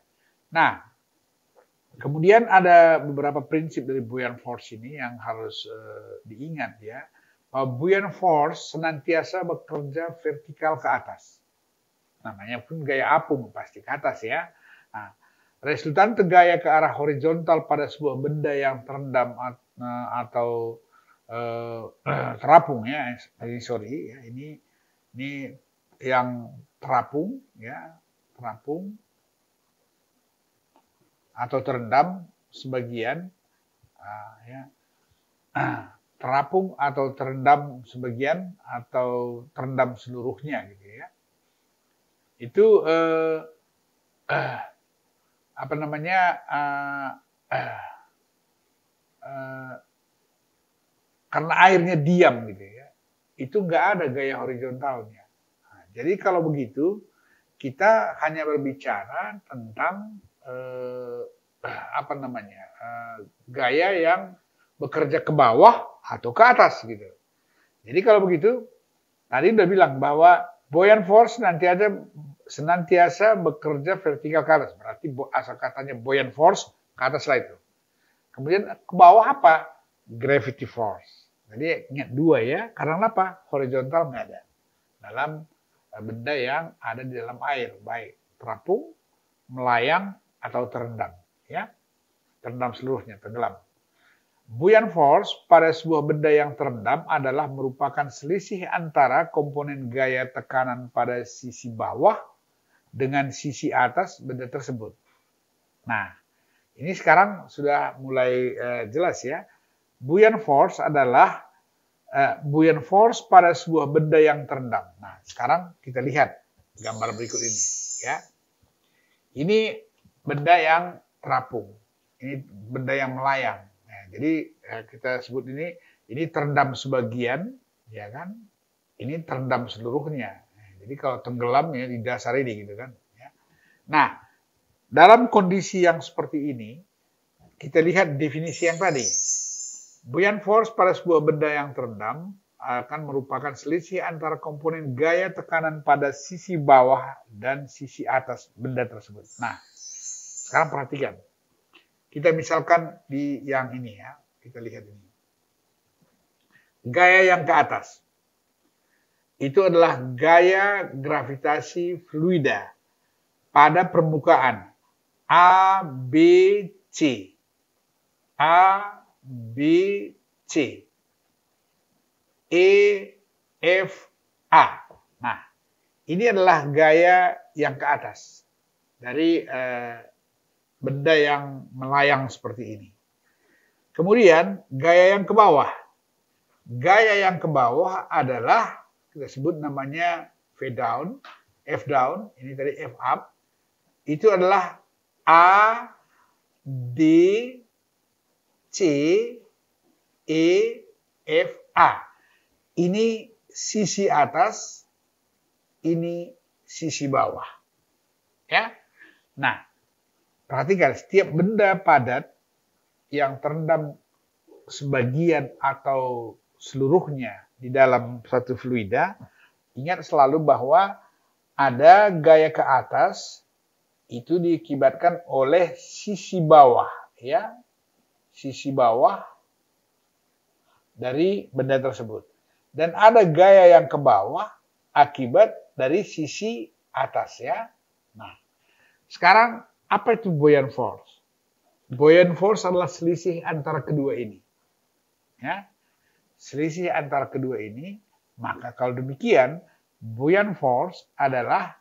S1: Nah, kemudian ada beberapa prinsip dari buoyant force ini yang harus diingat ya. Buoyant force senantiasa bekerja vertikal ke atas. Namanya pun gaya apung, pasti ke atas ya. Nah, resultan gaya ke arah horizontal pada sebuah benda yang terendam atau terapung ya. Sorry ya, ini yang terapung ya, terapung atau terendam sebagian, ya, terapung atau terendam sebagian atau terendam seluruhnya gitu ya. Itu apa namanya karena airnya diam gitu ya. Itu nggak ada gaya horizontalnya. Nah, jadi kalau begitu kita hanya berbicara tentang apa namanya gaya yang bekerja ke bawah atau ke atas gitu. Jadi kalau begitu tadi udah bilang bahwa buoyant force senantiasa bekerja vertikal ke atas. Berarti asal katanya buoyant force ke atas lah itu. Kemudian ke bawah apa? Gravity force. Jadi ingat dua ya. Karena apa? Horizontal nggak ada dalam benda yang ada di dalam air, baik terapung, melayang atau terendam, ya, terendam seluruhnya, tenggelam. Buoyant force pada sebuah benda yang terendam adalah merupakan selisih antara komponen gaya tekanan pada sisi bawah dengan sisi atas benda tersebut. Nah, Ini sekarang sudah mulai jelas ya. Buoyant force adalah buoyant force pada sebuah benda yang terendam. Nah, sekarang kita lihat gambar berikut ini ya. Ini benda yang terapung. Ini benda yang melayang. Nah, jadi kita sebut ini terendam sebagian, ya kan? Ini terendam seluruhnya. Nah, jadi kalau tenggelam ya di dasar ini gitu kan. Ya. Nah, dalam kondisi yang seperti ini, kita lihat definisi yang tadi. Buoyant force pada sebuah benda yang terendam akan merupakan selisih antara komponen gaya tekanan pada sisi bawah dan sisi atas benda tersebut. Nah, sekarang perhatikan. Kita misalkan di yang ini ya, kita lihat ini. Gaya yang ke atas. Itu adalah gaya gravitasi fluida pada permukaan A, B, C. A, B, C. E, F, A. Nah, ini adalah gaya yang ke atas dari benda yang melayang seperti ini. Kemudian, gaya yang ke bawah. Gaya yang ke bawah adalah, kita sebut namanya V down, F down, ini tadi F up. Itu adalah A, D, C, E, F, A. Ini sisi atas, ini sisi bawah. Ya. Nah, perhatikan setiap benda padat yang terendam sebagian atau seluruhnya di dalam satu fluida, ingat selalu bahwa ada gaya ke atas itu diakibatkan oleh sisi bawah, ya. Sisi bawah dari benda tersebut. Dan ada gaya yang ke bawah akibat dari sisi atas ya. Nah, sekarang apa itu buoyant force? Buoyant force adalah selisih antara kedua ini. Ya. Selisih antara kedua ini, maka kalau demikian buoyant force adalah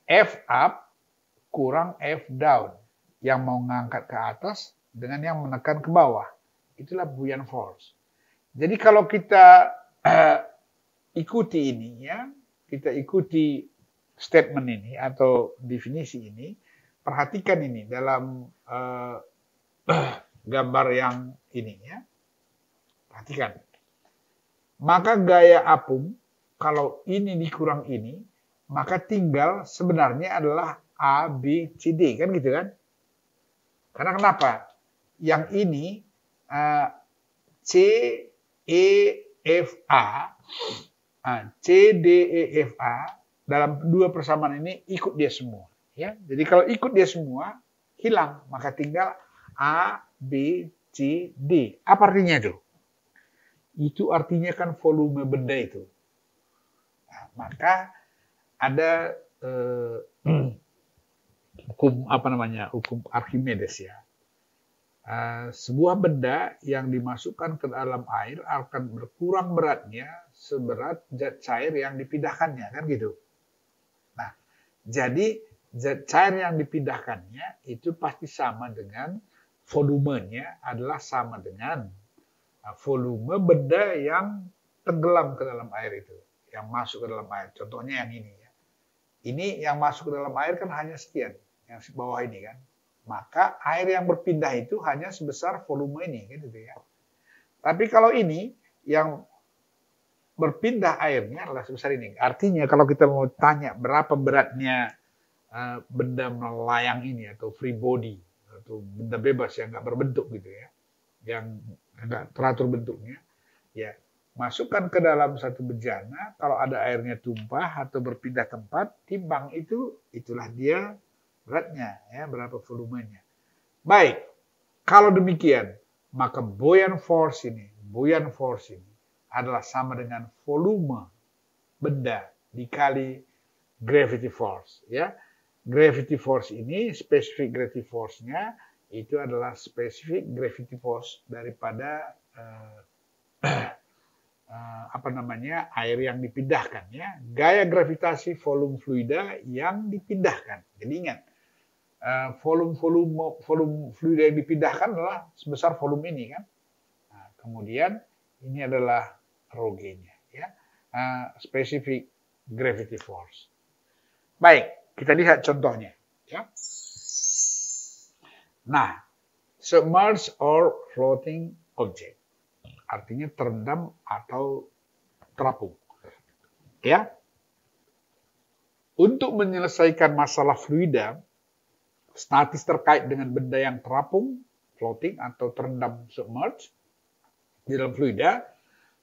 S1: F up kurang F down. Yang mau ngangkat ke atas dengan yang menekan ke bawah. Itulah buoyant force. Jadi kalau kita ikuti ini ya, kita ikuti statement ini atau definisi ini, perhatikan ini dalam gambar yang ini ya. Perhatikan. Maka gaya apung, kalau ini dikurang ini, maka tinggal sebenarnya adalah A, B, C, D, kan gitu kan? Karena kenapa? Yang ini C, E, F, A, C, D, E, F, A, dalam dua persamaan ini ikut dia semua. Ya, jadi kalau ikut dia semua, hilang. Maka tinggal A, B, C, D. Apa artinya itu? Itu artinya kan volume benda itu. Nah, maka ada hukum hukum Archimedes ya. Sebuah benda yang dimasukkan ke dalam air akan berkurang beratnya seberat zat cair yang dipindahkannya, kan gitu. Nah, jadi zat cair yang dipindahkannya itu pasti sama dengan volumenya adalah sama dengan volume benda yang tenggelam ke dalam air itu, yang masuk ke dalam air. Contohnya yang ini ya. Ini yang masuk ke dalam air kan hanya sekian, yang bawah ini kan. Maka air yang berpindah itu hanya sebesar volume ini, gitu ya. Tapi kalau ini yang berpindah airnya adalah sebesar ini. Artinya kalau kita mau tanya berapa beratnya benda melayang ini atau free body atau benda bebas yang nggak berbentuk gitu ya, yang nggak teratur bentuknya, ya masukkan ke dalam satu bejana. Kalau ada airnya tumpah atau berpindah tempat, timbang itu, itulah dia beratnya, ya, berapa volumenya. Baik, kalau demikian, maka buoyant force ini adalah sama dengan volume benda dikali gravity force. Ya, gravity force ini, specific gravity force-nya itu adalah specific gravity force daripada air yang dipindahkan. Ya, gaya gravitasi volume fluida yang dipindahkan. Jadi ingat. volume fluida yang dipindahkan adalah sebesar volume ini kan. Nah, kemudian ini adalah rho G-nya ya. Specific gravity force. Baik, kita lihat contohnya ya. Nah, submerged or floating object artinya terendam atau terapung. Ya. Untuk menyelesaikan masalah fluida statis terkait dengan benda yang terapung, floating atau terendam submerged di dalam fluida,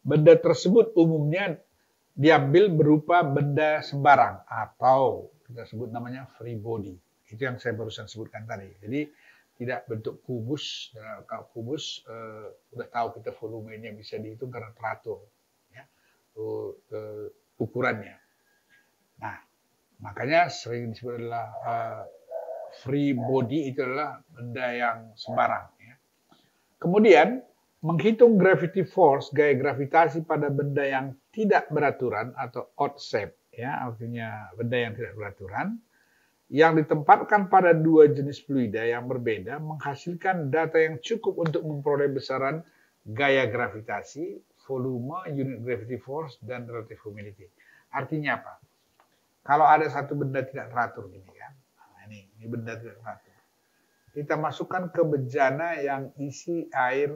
S1: benda tersebut umumnya diambil berupa benda sembarang atau kita sebut namanya free body. Itu yang saya barusan sebutkan tadi. Jadi tidak bentuk kubus. Kalau kubus udah tahu kita volumenya bisa dihitung karena teratur ya, ukurannya. Nah, makanya sering disebut adalah free body itu adalah benda yang sembarang. Ya. Kemudian menghitung gravity force, gaya gravitasi pada benda yang tidak beraturan atau odd shape, ya artinya benda yang tidak beraturan, yang ditempatkan pada dua jenis fluida yang berbeda menghasilkan data yang cukup untuk memperoleh besaran gaya gravitasi, volume, unit gravity force, dan relative humidity. Artinya apa? Kalau ada satu benda tidak teratur gini kan, nah, ini benda tidak teratur. Kita masukkan ke bejana yang isi air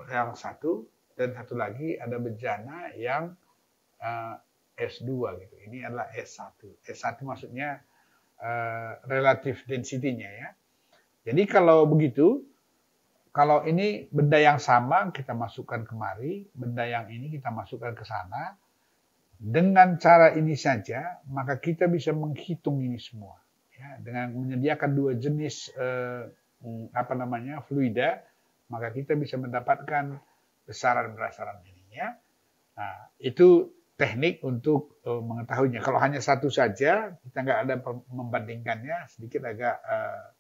S1: yang satu dan satu lagi ada bejana yang S2 gitu. Ini adalah S1. S1 maksudnya relative density-nya ya. Jadi kalau begitu, kalau ini benda yang sama kita masukkan kemari, benda yang ini kita masukkan ke sana. Dengan cara ini saja, maka kita bisa menghitung ini semua. Ya, dengan menyediakan dua jenis fluida, maka kita bisa mendapatkan besaran-besaran ini. Ya. Nah, itu teknik untuk mengetahuinya. Kalau hanya satu saja, kita nggak ada membandingkannya, sedikit agak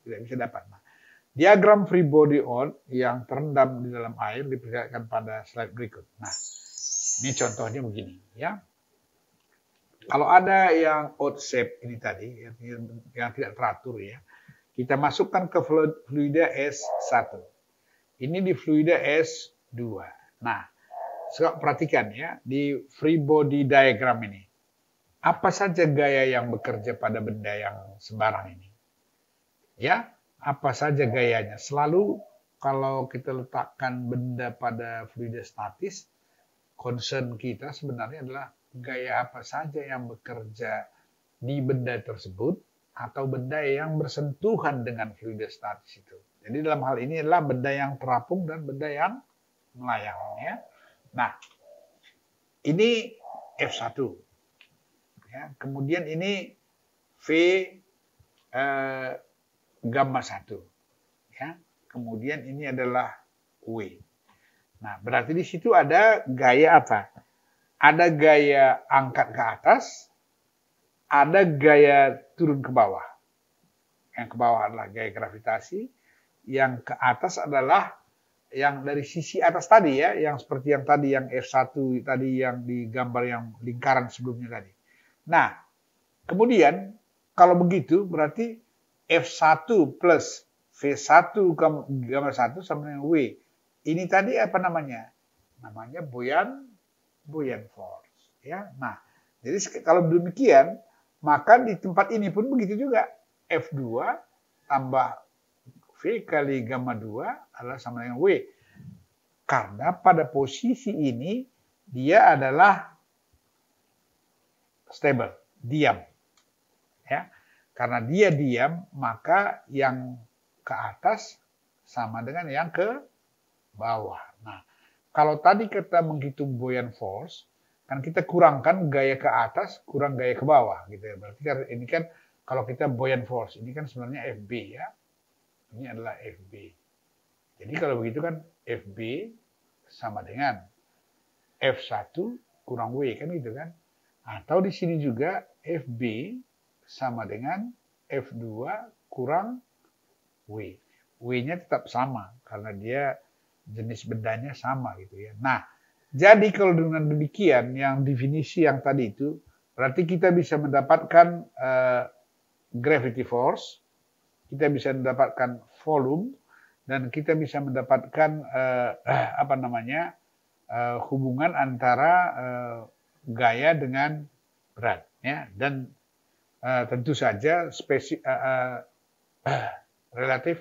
S1: tidak bisa dapat. Nah, diagram free body odd yang terendam di dalam air diperlihatkan pada slide berikut. Nah, ini contohnya begini, ya. Kalau ada yang odd shape ini tadi, yang tidak teratur ya, kita masukkan ke fluida S1. Ini di fluida S2. Nah, perhatikan ya, di free body diagram ini. Apa saja gaya yang bekerja pada benda yang sembarang ini? Ya, apa saja gayanya? Selalu kalau kita letakkan benda pada fluida statis, concern kita sebenarnya adalah gaya apa saja yang bekerja di benda tersebut atau benda yang bersentuhan dengan fluida statis itu. Jadi dalam hal ini adalah benda yang terapung dan benda yang melayang. Ya. Nah, ini F1. Ya, kemudian ini V gamma 1. Ya. Kemudian ini adalah W. Nah, berarti di situ ada gaya apa? Ada gaya angkat ke atas, ada gaya turun ke bawah. Yang ke bawah adalah gaya gravitasi, yang ke atas adalah yang dari sisi atas tadi ya, yang seperti yang tadi, yang F1 tadi yang digambar yang lingkaran sebelumnya tadi. Nah, kemudian kalau begitu berarti F1 plus V1 gamma 1 sama dengan W. Ini tadi apa namanya? Namanya buoyant force. Ya, nah, jadi kalau demikian, maka di tempat ini pun begitu juga. F2 tambah V kali gamma 2 adalah sama dengan W. Karena pada posisi ini, dia adalah stable, diam. Ya, karena dia diam, maka yang ke atas sama dengan yang ke bawah. Nah, kalau tadi kita menghitung buoyant force, kan kita kurangkan gaya ke atas, kurang gaya ke bawah, gitu ya. Berarti kan ini kan kalau kita buoyant force, ini kan sebenarnya FB ya. Ini adalah FB. Jadi kalau begitu kan FB sama dengan F1 kurang W kan gitu kan. Atau di sini juga FB sama dengan F2 kurang W. W-nya tetap sama karena dia jenis bendanya sama gitu ya. Nah, jadi kalau dengan demikian yang definisi yang tadi itu berarti kita bisa mendapatkan gravity force kita bisa mendapatkan volume, dan kita bisa mendapatkan hubungan antara gaya dengan berat, ya. Dan tentu saja relatif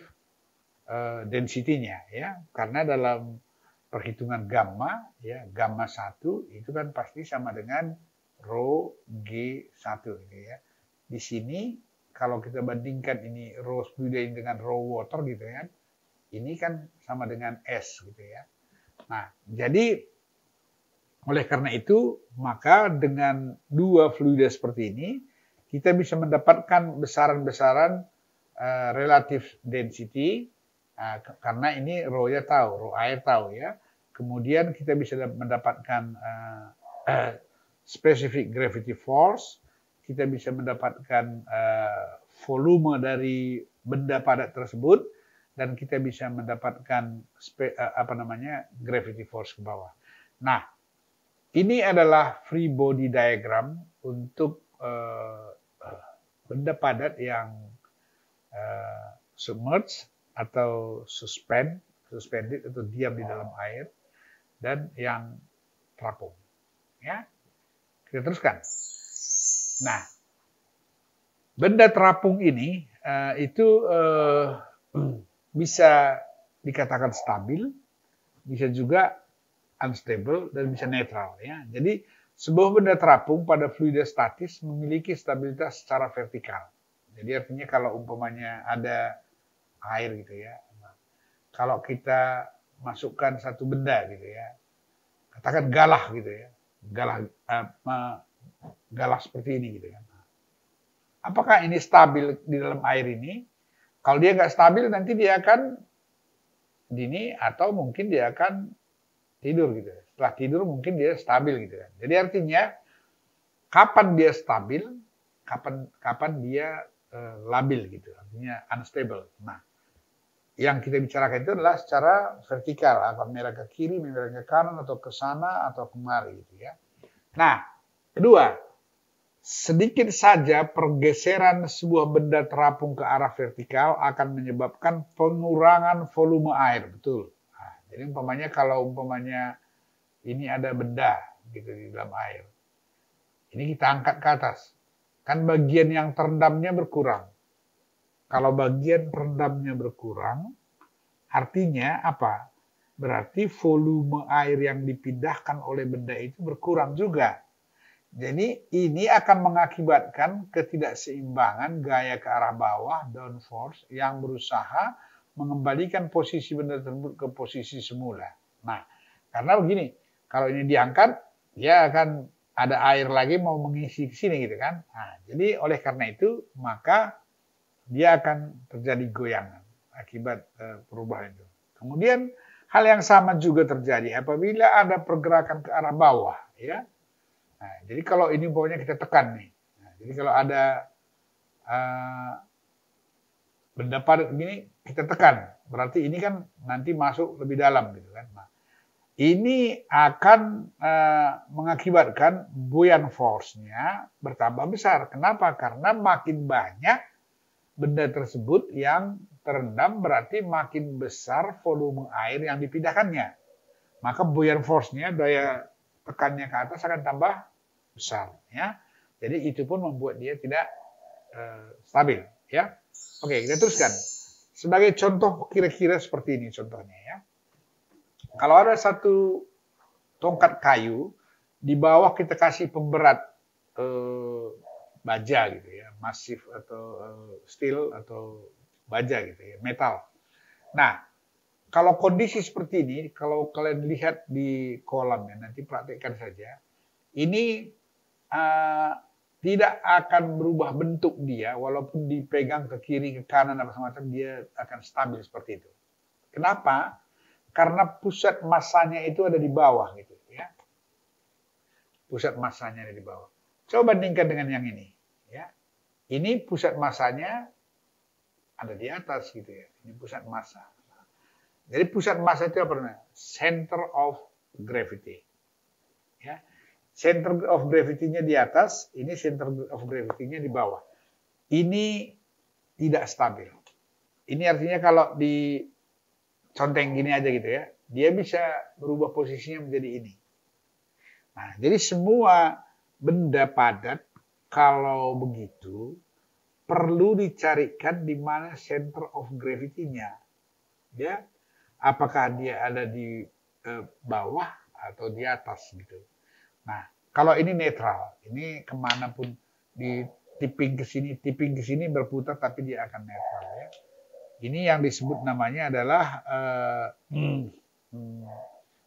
S1: density-nya, ya, karena dalam perhitungan gamma, ya, gamma 1 itu kan pasti sama dengan rho G1, gitu ya. Di sini kalau kita bandingkan ini rho fluid dengan rho water, gitu ya, ini kan sama dengan S, gitu ya. Nah, jadi oleh karena itu, maka dengan dua fluida seperti ini, kita bisa mendapatkan besaran-besaran relatif density, karena ini rho-nya tahu, rho air tahu, ya. Kemudian kita bisa mendapatkan specific gravity force, kita bisa mendapatkan volume dari benda padat tersebut, dan kita bisa mendapatkan gravity force ke bawah. Nah, ini adalah free body diagram untuk benda padat yang submerged atau suspended atau diam di dalam air, dan yang terapung. Ya, kita teruskan. Nah, benda terapung ini itu bisa dikatakan stabil, bisa juga unstable, dan bisa netral, ya. Jadi sebuah benda terapung pada fluida statis memiliki stabilitas secara vertikal. Jadi artinya kalau umpamanya ada air, gitu ya, kalau kita masukkan satu benda, gitu ya, katakan galah, gitu ya, galah seperti ini, gitu ya. Apakah ini stabil di dalam air ini? Kalau dia nggak stabil, nanti dia akan dini, atau mungkin dia akan tidur, gitu. Setelah tidur mungkin dia stabil, gitu kan. Jadi artinya kapan dia stabil, kapan dia labil, gitu. Artinya unstable. Nah, yang kita bicarakan itu adalah secara vertikal, apa merah ke kiri, merah ke kanan, atau ke sana, atau kemari, gitu ya. Nah, kedua, sedikit saja pergeseran sebuah benda terapung ke arah vertikal akan menyebabkan pengurangan volume air, betul. Nah, jadi umpamanya kalau ini ada benda, gitu, di dalam air, ini kita angkat ke atas, kan bagian yang terendamnya berkurang. Kalau bagian terendamnya berkurang, artinya apa? Berarti volume air yang dipindahkan oleh benda itu berkurang juga. Jadi ini akan mengakibatkan ketidakseimbangan gaya ke arah bawah, downforce, yang berusaha mengembalikan posisi benda tersebut ke posisi semula. Nah, karena begini, kalau ini diangkat, dia akan ada air lagi mau mengisi ke sini, gitu kan. Nah, jadi oleh karena itu, maka dia akan terjadi goyangan akibat perubahan itu. Kemudian hal yang sama juga terjadi apabila ada pergerakan ke arah bawah, ya. Nah, jadi kalau ini pokoknya kita tekan nih. Nah, jadi kalau ada benda padat begini, kita tekan. Berarti ini kan nanti masuk lebih dalam, gitu kan. Nah, ini akan mengakibatkan buoyant force-nya bertambah besar. Kenapa? Karena makin banyak benda tersebut yang terendam, berarti makin besar volume air yang dipindahkannya. Maka buoyant force-nya, daya tekannya ke atas akan tambah besar, ya. Jadi itu pun membuat dia tidak stabil, ya. Oke, kita teruskan. Sebagai contoh kira-kira seperti ini contohnya, ya. Kalau ada satu tongkat kayu, di bawah kita kasih pemberat baja, gitu ya, masif atau steel atau baja, gitu ya, metal. Nah, kalau kondisi seperti ini, kalau kalian lihat di kolamnya, nanti praktekkan saja. Ini tidak akan berubah bentuk dia, walaupun dipegang ke kiri, ke kanan, apa semacam, dia akan stabil seperti itu. Kenapa? Karena pusat masanya itu ada di bawah, gitu ya. Pusat masanya ada di bawah. Coba bandingkan dengan yang ini, ya. Ini pusat masanya ada di atas, gitu ya. Ini pusat massa. Jadi pusat massa itu apa namanya? Center of gravity. Ya. Center of gravity-nya di atas, ini center of gravity-nya di bawah. Ini tidak stabil. ini artinya kalau di conteng gini aja gitu ya, dia bisa berubah posisinya menjadi ini. Nah, jadi semua benda padat kalau begitu perlu dicarikan di mana center of gravity-nya. Ya, apakah dia ada di bawah atau di atas gitu. Nah, kalau ini netral, ini kemanapun di tipping ke sini berputar tapi dia akan netral ya. Ini yang disebut namanya adalah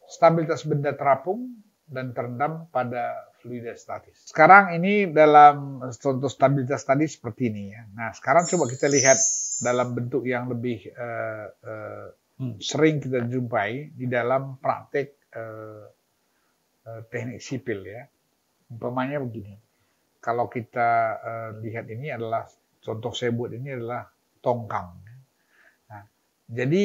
S1: stabilitas benda terapung dan terendam pada fluida statis. Sekarang ini dalam contoh stabilitas tadi seperti ini ya. Nah, sekarang coba kita lihat dalam bentuk yang lebih sering kita jumpai di dalam praktek teknik sipil ya. Umpamanya begini. Kalau kita lihat ini adalah contoh saya buat ini adalah tongkang. Nah, jadi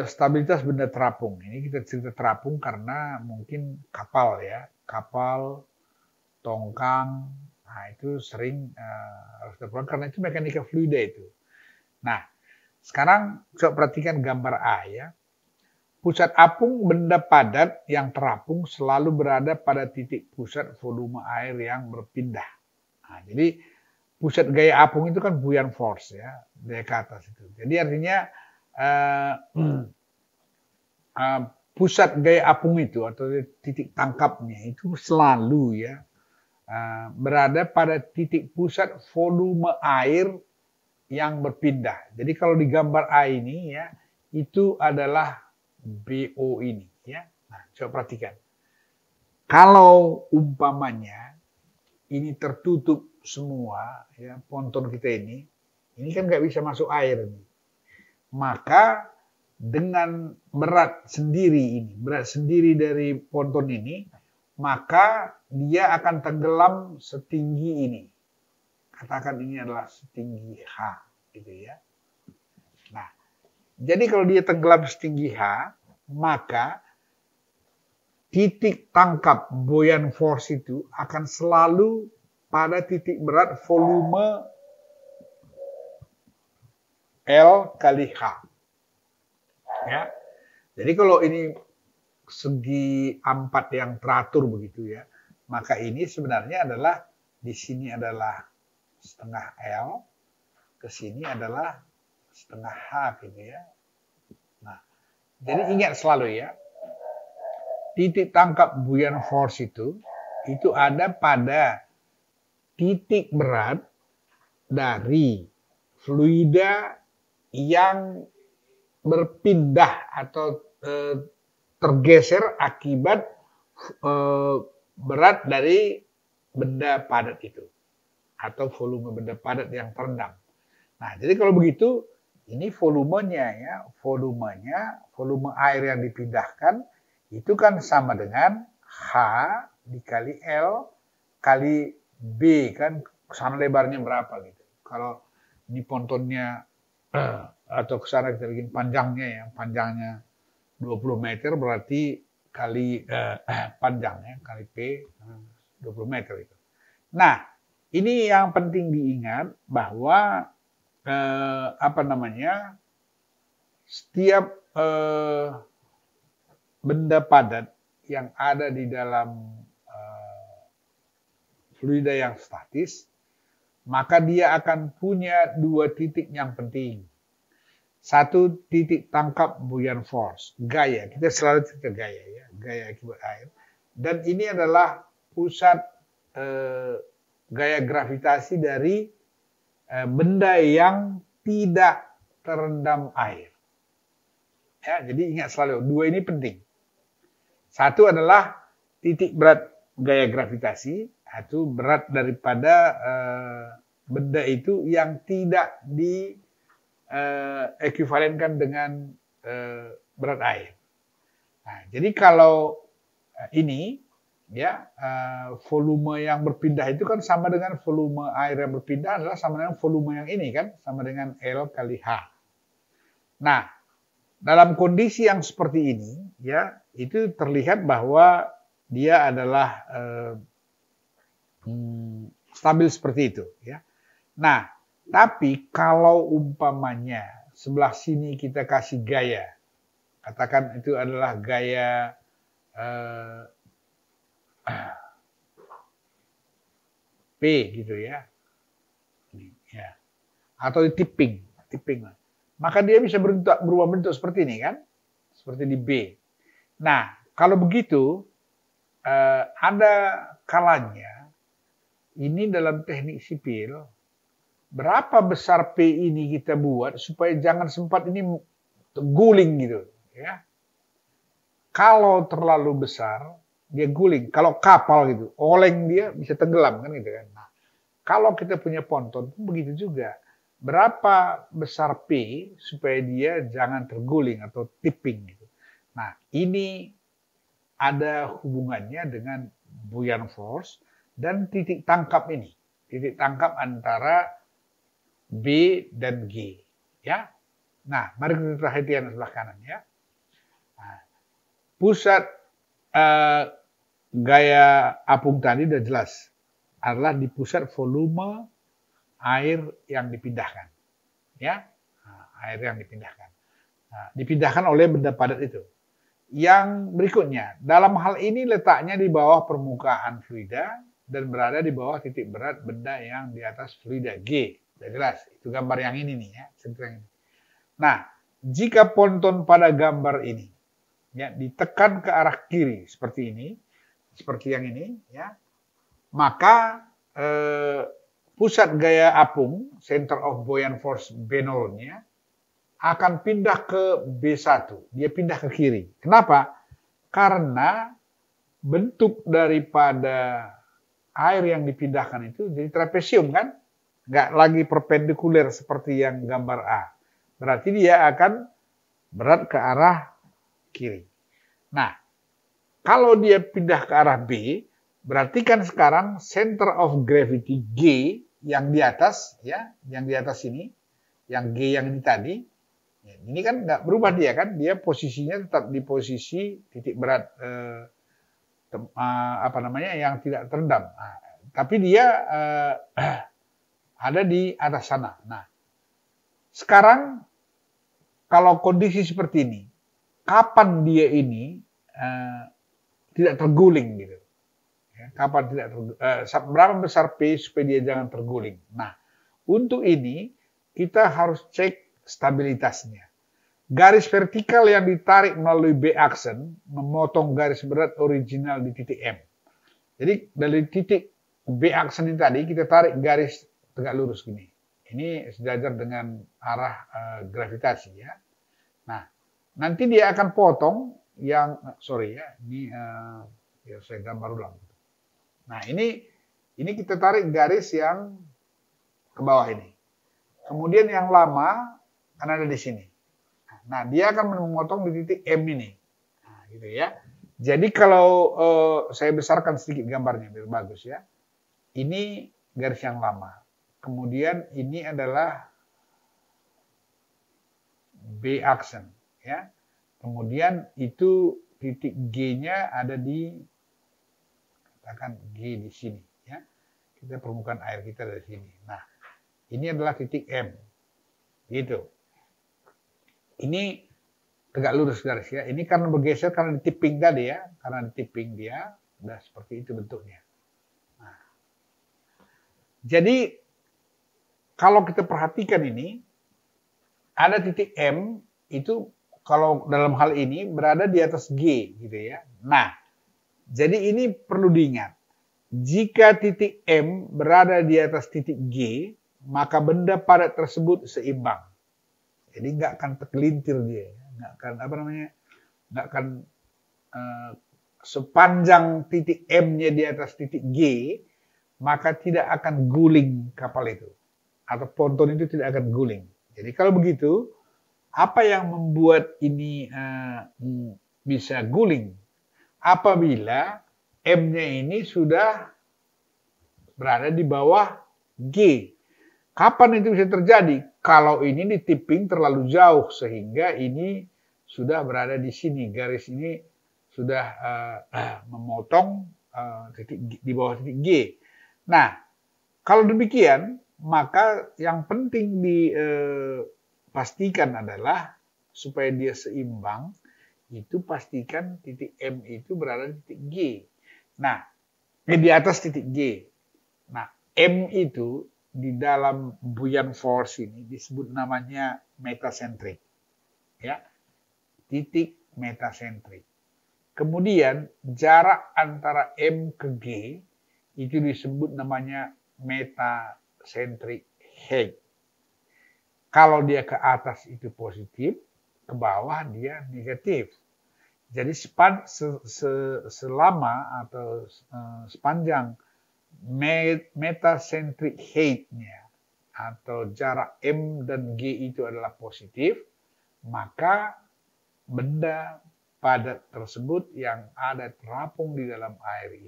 S1: stabilitas benda terapung. Ini kita cerita terapung karena mungkin kapal ya, kapal, tongkang. Nah, itu sering harus terapung karena itu mekanika fluida itu. Nah, sekarang coba perhatikan gambar A ya. Pusat apung benda padat yang terapung selalu berada pada titik pusat volume air yang berpindah. Nah, jadi pusat gaya apung itu kan buoyant force ya, dari ke atas itu. Jadi artinya pusat gaya apung itu atau titik tangkapnya itu selalu ya berada pada titik pusat volume air yang berpindah. Jadi kalau di gambar A ini ya itu adalah BO ini ya. Nah, coba perhatikan. Kalau umpamanya ini tertutup semua ya ponton kita ini kan nggak bisa masuk air nih. Maka dengan berat sendiri dari ponton ini, maka dia akan tenggelam setinggi ini. Katakan ini adalah setinggi H gitu ya. Nah, jadi kalau dia tenggelam setinggi H, maka titik tangkap buoyant force itu akan selalu pada titik berat volume L kali H. Ya. Jadi kalau ini segi ampat yang teratur begitu ya, maka ini sebenarnya adalah di sini adalah setengah L, ke sini adalah setengah H gitu ya. Nah, jadi ingat selalu ya, titik tangkap buoyant force itu ada pada titik berat dari fluida yang berpindah atau tergeser akibat berat dari benda padat itu atau volume benda padat yang terendam. Nah, jadi kalau begitu ini volumenya ya, volume air yang dipindahkan itu kan sama dengan H dikali L kali B kan, kesana lebarnya berapa gitu. Kalau ini pontonnya atau kesana kita bikin panjangnya ya, panjangnya 20 meter berarti kali panjangnya kali P 20 meter itu. Nah, ini yang penting diingat bahwa setiap benda padat yang ada di dalam fluida yang statis, maka dia akan punya dua titik yang penting. Satu titik tangkap buoyant force, gaya. Kita selalu cerita gaya ya, gaya akibat air. Dan ini adalah pusat gaya gravitasi dari benda yang tidak terendam air. Ya, jadi ingat selalu, dua ini penting. Satu adalah titik berat gaya gravitasi, itu berat daripada benda itu yang tidak di ekuivalenkan dengan berat air. Nah, jadi kalau ini ya volume yang berpindah itu kan sama dengan volume air yang berpindah adalah sama dengan volume yang ini kan, sama dengan L kali H. Nah, dalam kondisi yang seperti ini ya itu terlihat bahwa dia adalah stabil seperti itu ya. Nah, Tapi kalau umpamanya sebelah sini kita kasih gaya, katakan itu adalah gaya P gitu ya. Ya. Atau di tipping. Maka dia bisa berubah bentuk seperti ini kan? Seperti di B. Nah, kalau begitu ada kalanya ini dalam teknik sipil berapa besar P ini kita buat supaya jangan sempat ini guling gitu ya. Kalau terlalu besar dia guling. Kalau kapal gitu, oleng dia bisa tenggelam kan gitu kan. Nah, kalau kita punya ponton begitu juga. Berapa besar P supaya dia jangan terguling atau tipping gitu. Nah, ini ada hubungannya dengan buoyant force dan titik tangkap ini. Titik tangkap antara B dan G. Ya. Nah, mari kita perhatikan sebelah kanan ya. Nah, pusat gaya apung tadi sudah jelas. Adalah di pusat volume air yang dipindahkan. Ya. Nah, air yang dipindahkan. Nah, dipindahkan oleh benda padat itu. Yang berikutnya, dalam hal ini letaknya di bawah permukaan fluida dan berada di bawah titik berat benda yang di atas fluida G. Sudah jelas, itu gambar yang ini nih ya, yang ini. Nah, jika ponton pada gambar ini ya ditekan ke arah kiri seperti ini, seperti yang ini ya, maka pusat gaya apung, center of buoyant force B0-nya akan pindah ke B1. Dia pindah ke kiri. Kenapa? Karena bentuk daripada air yang dipindahkan itu jadi trapesium kan? Nggak lagi perpendikuler seperti yang gambar A. Berarti dia akan berat ke arah kiri. Nah, kalau dia pindah ke arah B, berarti kan sekarang center of gravity G yang di atas, ya, yang di atas ini, yang G yang ini tadi, ini kan nggak berubah dia kan, dia posisinya tetap di posisi titik berat yang tidak terendam. Nah, tapi dia ada di atas sana. Nah, sekarang kalau kondisi seperti ini, kapan dia ini tidak terguling gitu? Ya, kapan tidak berapa besar P supaya dia jangan terguling? Nah, untuk ini kita harus cek stabilitasnya. Garis vertikal yang ditarik melalui B-aksen memotong garis berat original di titik M. Jadi dari titik B-aksen ini tadi kita tarik garis tegak lurus gini. Ini sejajar dengan arah gravitasi ya. Nah, nanti dia akan potong yang ini biar saya gambar ulang. Nah, ini kita tarik garis yang ke bawah ini. Kemudian yang lama akan ada di sini. Nah, dia akan memotong di titik M ini. Nah, gitu ya. Jadi kalau saya besarkan sedikit gambarnya biar bagus ya. Ini garis yang lama. Kemudian ini adalah B-aksen ya. Kemudian itu titik G-nya ada di katakan G di sini ya. Kita permukaan air kita dari sini. Nah, ini adalah titik M. Gitu. Ini tegak lurus garis ya. Ini karena bergeser karena ditipping tadi ya. Karena ditipping dia udah seperti itu bentuknya. Nah. Jadi kalau kita perhatikan ini ada titik M itu kalau dalam hal ini berada di atas G gitu ya. Nah, jadi ini perlu diingat. Jika titik M berada di atas titik G, maka benda padat tersebut seimbang. Jadi nggak akan tergelintir dia, nggak akan sepanjang titik M-nya di atas titik G, maka tidak akan guling kapal itu atau ponton itu tidak akan guling. Jadi kalau begitu, apa yang membuat ini bisa guling? Apabila M-nya ini sudah berada di bawah G. Kapan itu bisa terjadi? Kalau ini ditipping terlalu jauh sehingga ini sudah berada di sini. Garis ini sudah memotong titik di bawah titik G. Nah, kalau demikian, maka yang penting dipastikan adalah supaya dia seimbang, itu pastikan titik M itu berada di titik G. Nah, di atas titik G. Nah, M itu di dalam buoyant force ini disebut namanya metasentrik. Ya, titik metasentrik. Kemudian jarak antara M ke G itu disebut namanya metacentric height. Kalau dia ke atas itu positif, ke bawah dia negatif. Jadi selama atau sepanjang metacentric height-nya atau jarak M dan G itu adalah positif, maka benda padat tersebut yang ada terapung di dalam air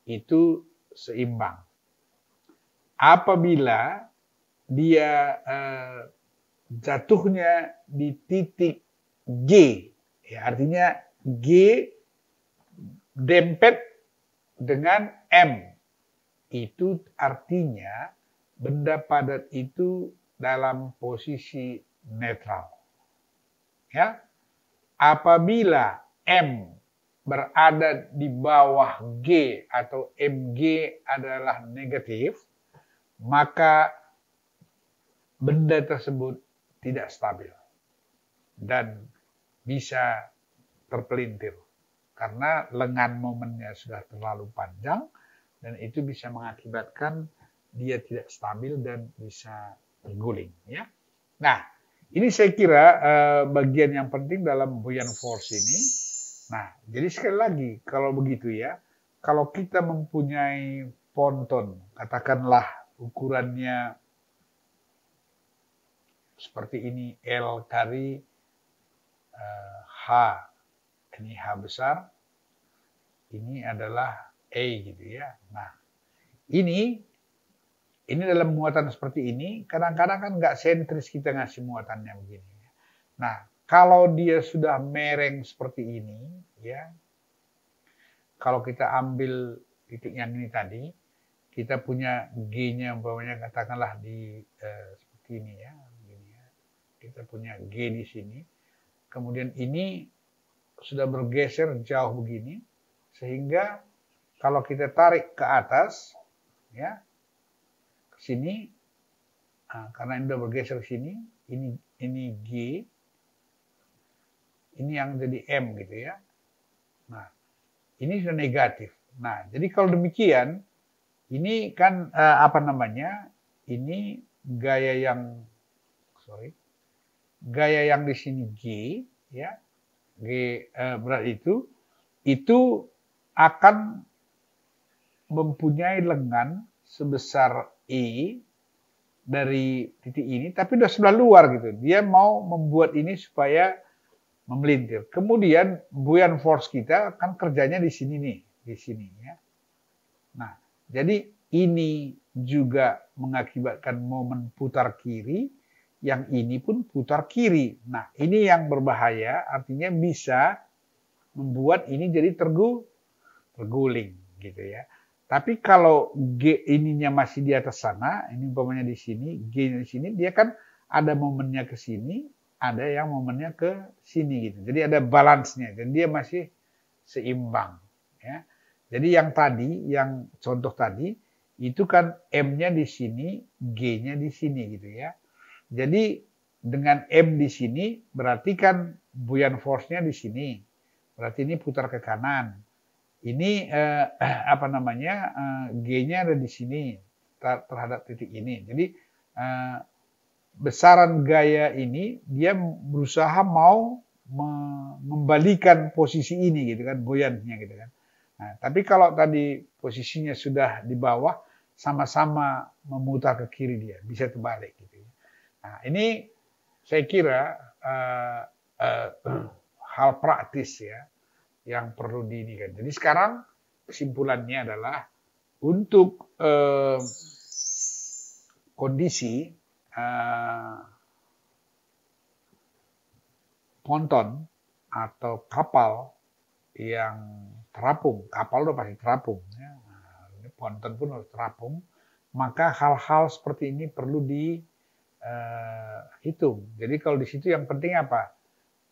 S1: itu seimbang. Apabila dia jatuhnya di titik G, ya artinya G dempet dengan M, itu artinya benda padat itu dalam posisi netral. Ya, apabila M berada di bawah G atau Mg adalah negatif, maka benda tersebut tidak stabil dan bisa terpelintir karena lengan momennya sudah terlalu panjang dan itu bisa mengakibatkan dia tidak stabil dan bisa terguling. Ya. Nah, ini saya kira bagian yang penting dalam buoyant force ini. Nah, jadi sekali lagi, kalau begitu ya, kalau kita mempunyai ponton, katakanlah ukurannya seperti ini, L kali H, ini H besar, ini adalah E gitu ya. Nah, ini dalam muatan seperti ini, kadang-kadang kan nggak sentris kita ngasih muatannya begini. Nah, kalau dia sudah mereng seperti ini, ya, kalau kita ambil titik yang ini tadi, kita punya G-nya, umpamanya katakanlah di seperti ini ya, kita punya G di sini, kemudian ini sudah bergeser jauh begini, sehingga kalau kita tarik ke atas, ya, ke sini, karena ini sudah bergeser ke sini, ini G, ini yang jadi M gitu ya. Nah, ini sudah negatif. Nah, jadi kalau demikian, ini kan ini gaya yang di sini G, ya, G berat itu akan mempunyai lengan sebesar E dari titik ini, tapi udah sebelah luar gitu. Dia mau membuat ini supaya memelintir. Kemudian buoyant force kita kan kerjanya di sini nih, di sini ya. Nah, jadi ini juga mengakibatkan momen putar kiri, yang ini pun putar kiri. Nah, ini yang berbahaya, artinya bisa membuat ini jadi terguling gitu ya. Tapi kalau G ininya masih di atas sana, ini umpamanya di sini, G di sini, dia kan ada momennya ke sini, ada yang momennya ke sini gitu. Jadi ada balance-nya dan dia masih seimbang ya. Jadi yang tadi, yang contoh tadi itu kan M-nya di sini, G-nya di sini gitu ya. Jadi dengan M di sini berarti kan buoyant force-nya di sini. Berarti ini putar ke kanan. Ini G-nya ada di sini terhadap titik ini. Jadi besaran gaya ini dia berusaha mau mengembalikan posisi ini gitu kan, buoyantnya gitu kan. Nah, tapi kalau tadi posisinya sudah di bawah, sama-sama memutar ke kiri dia, bisa terbalik gitu. Nah, ini saya kira hal praktis ya yang perlu diinikan. Jadi sekarang kesimpulannya adalah untuk kondisi ponton atau kapal yang terapung, kapal udah pasti terapung, ya. Ponton pun harus terapung. maka hal-hal seperti ini perlu dihitung. Jadi kalau di situ yang penting apa?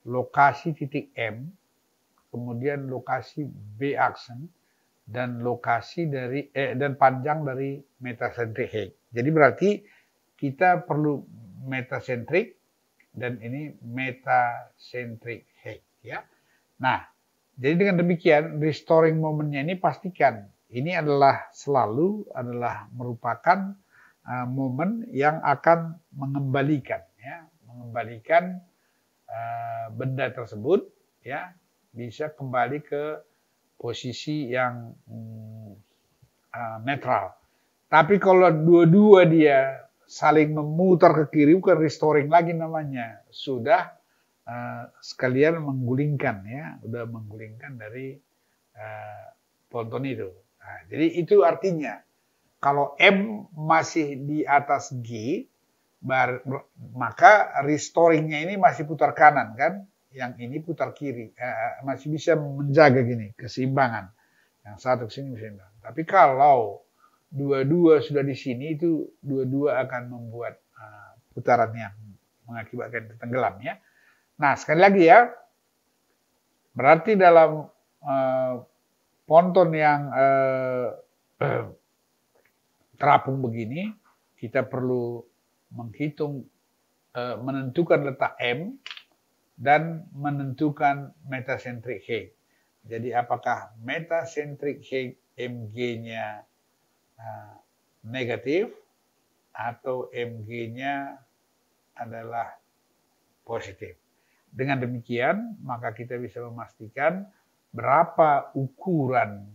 S1: Lokasi titik M, kemudian lokasi B aksen, dan lokasi dari dan panjang dari metacentric height. Jadi berarti kita perlu metacentric dan ini metacentric height ya. Nah, jadi dengan demikian restoring momennya ini pastikan ini adalah selalu merupakan momen yang akan mengembalikan benda tersebut ya, bisa kembali ke posisi yang netral. Tapi kalau dua-dua dia saling memutar ke kiri, bukan restoring lagi namanya, sudah sekalian menggulingkan ya, udah menggulingkan dari ponton itu. Nah, jadi itu artinya kalau M masih di atas G, maka restoringnya ini masih putar kanan kan, yang ini putar kiri, masih bisa menjaga gini keseimbangan. Yang satu ke sini bisa. Tapi kalau dua-dua sudah di sini, itu dua-dua akan membuat putaran yang mengakibatkan tenggelam ya. Nah, sekali lagi ya, berarti dalam ponton yang terapung begini, kita perlu menghitung, menentukan letak M, dan menentukan metacentric height. Jadi apakah metacentric height Mg-nya negatif atau Mg-nya adalah positif. Dengan demikian, maka kita bisa memastikan berapa ukuran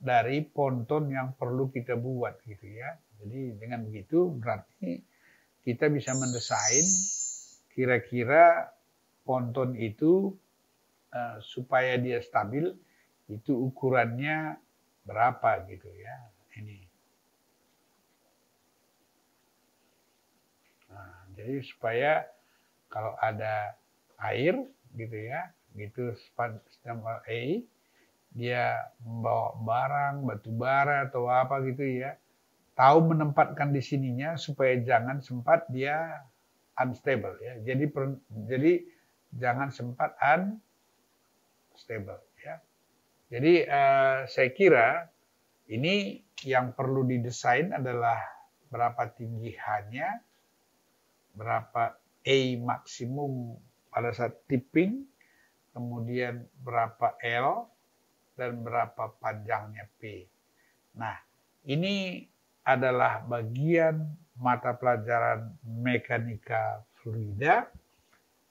S1: dari ponton yang perlu kita buat gitu ya. Jadi dengan begitu berarti kita bisa mendesain kira-kira ponton itu supaya dia stabil, itu ukurannya berapa gitu ya. Ini. Nah, jadi supaya kalau ada air gitu ya, gitu sedang A, dia membawa barang, batu bara atau apa gitu ya, tahu menempatkan di sininya supaya jangan sempat dia unstable ya. Jadi jangan sempat unstable ya. Jadi saya kira ini yang perlu didesain adalah berapa tinggi H-nya, berapa A maksimum pada saat tipping, kemudian berapa L, dan berapa panjangnya P. Nah, ini adalah bagian mata pelajaran mekanika fluida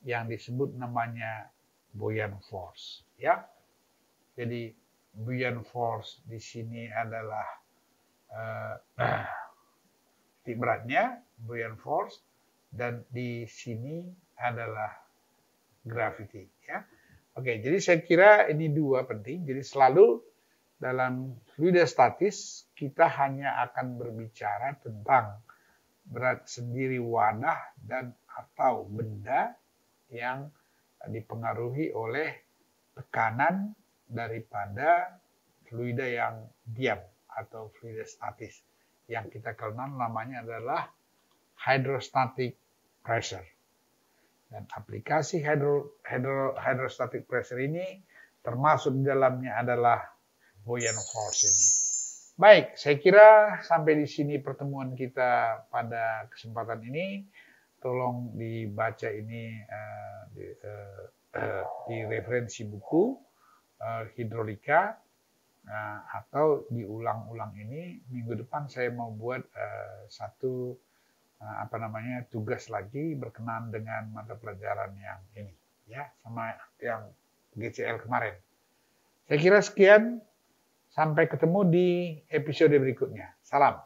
S1: yang disebut namanya buoyant force ya. Jadi buoyant force di sini adalah titik beratnya, buoyant force, dan di sini adalah gravity ya. Oke, jadi saya kira ini dua penting. Jadi selalu dalam fluida statis kita hanya akan berbicara tentang berat sendiri wadah dan atau benda yang dipengaruhi oleh tekanan daripada fluida yang diam atau fluida statis. Yang kita kenal namanya adalah hydrostatic pressure. Dan aplikasi hydrostatic pressure ini termasuk di dalamnya adalah buoyant force ini. Baik, saya kira sampai di sini pertemuan kita pada kesempatan ini. Tolong dibaca ini di referensi buku hidrolika atau diulang-ulang ini. Minggu depan saya mau buat satu tugas lagi berkenaan dengan mata pelajaran yang ini ya, sama yang GCL kemarin. Saya kira sekian, sampai ketemu di episode berikutnya. Salam.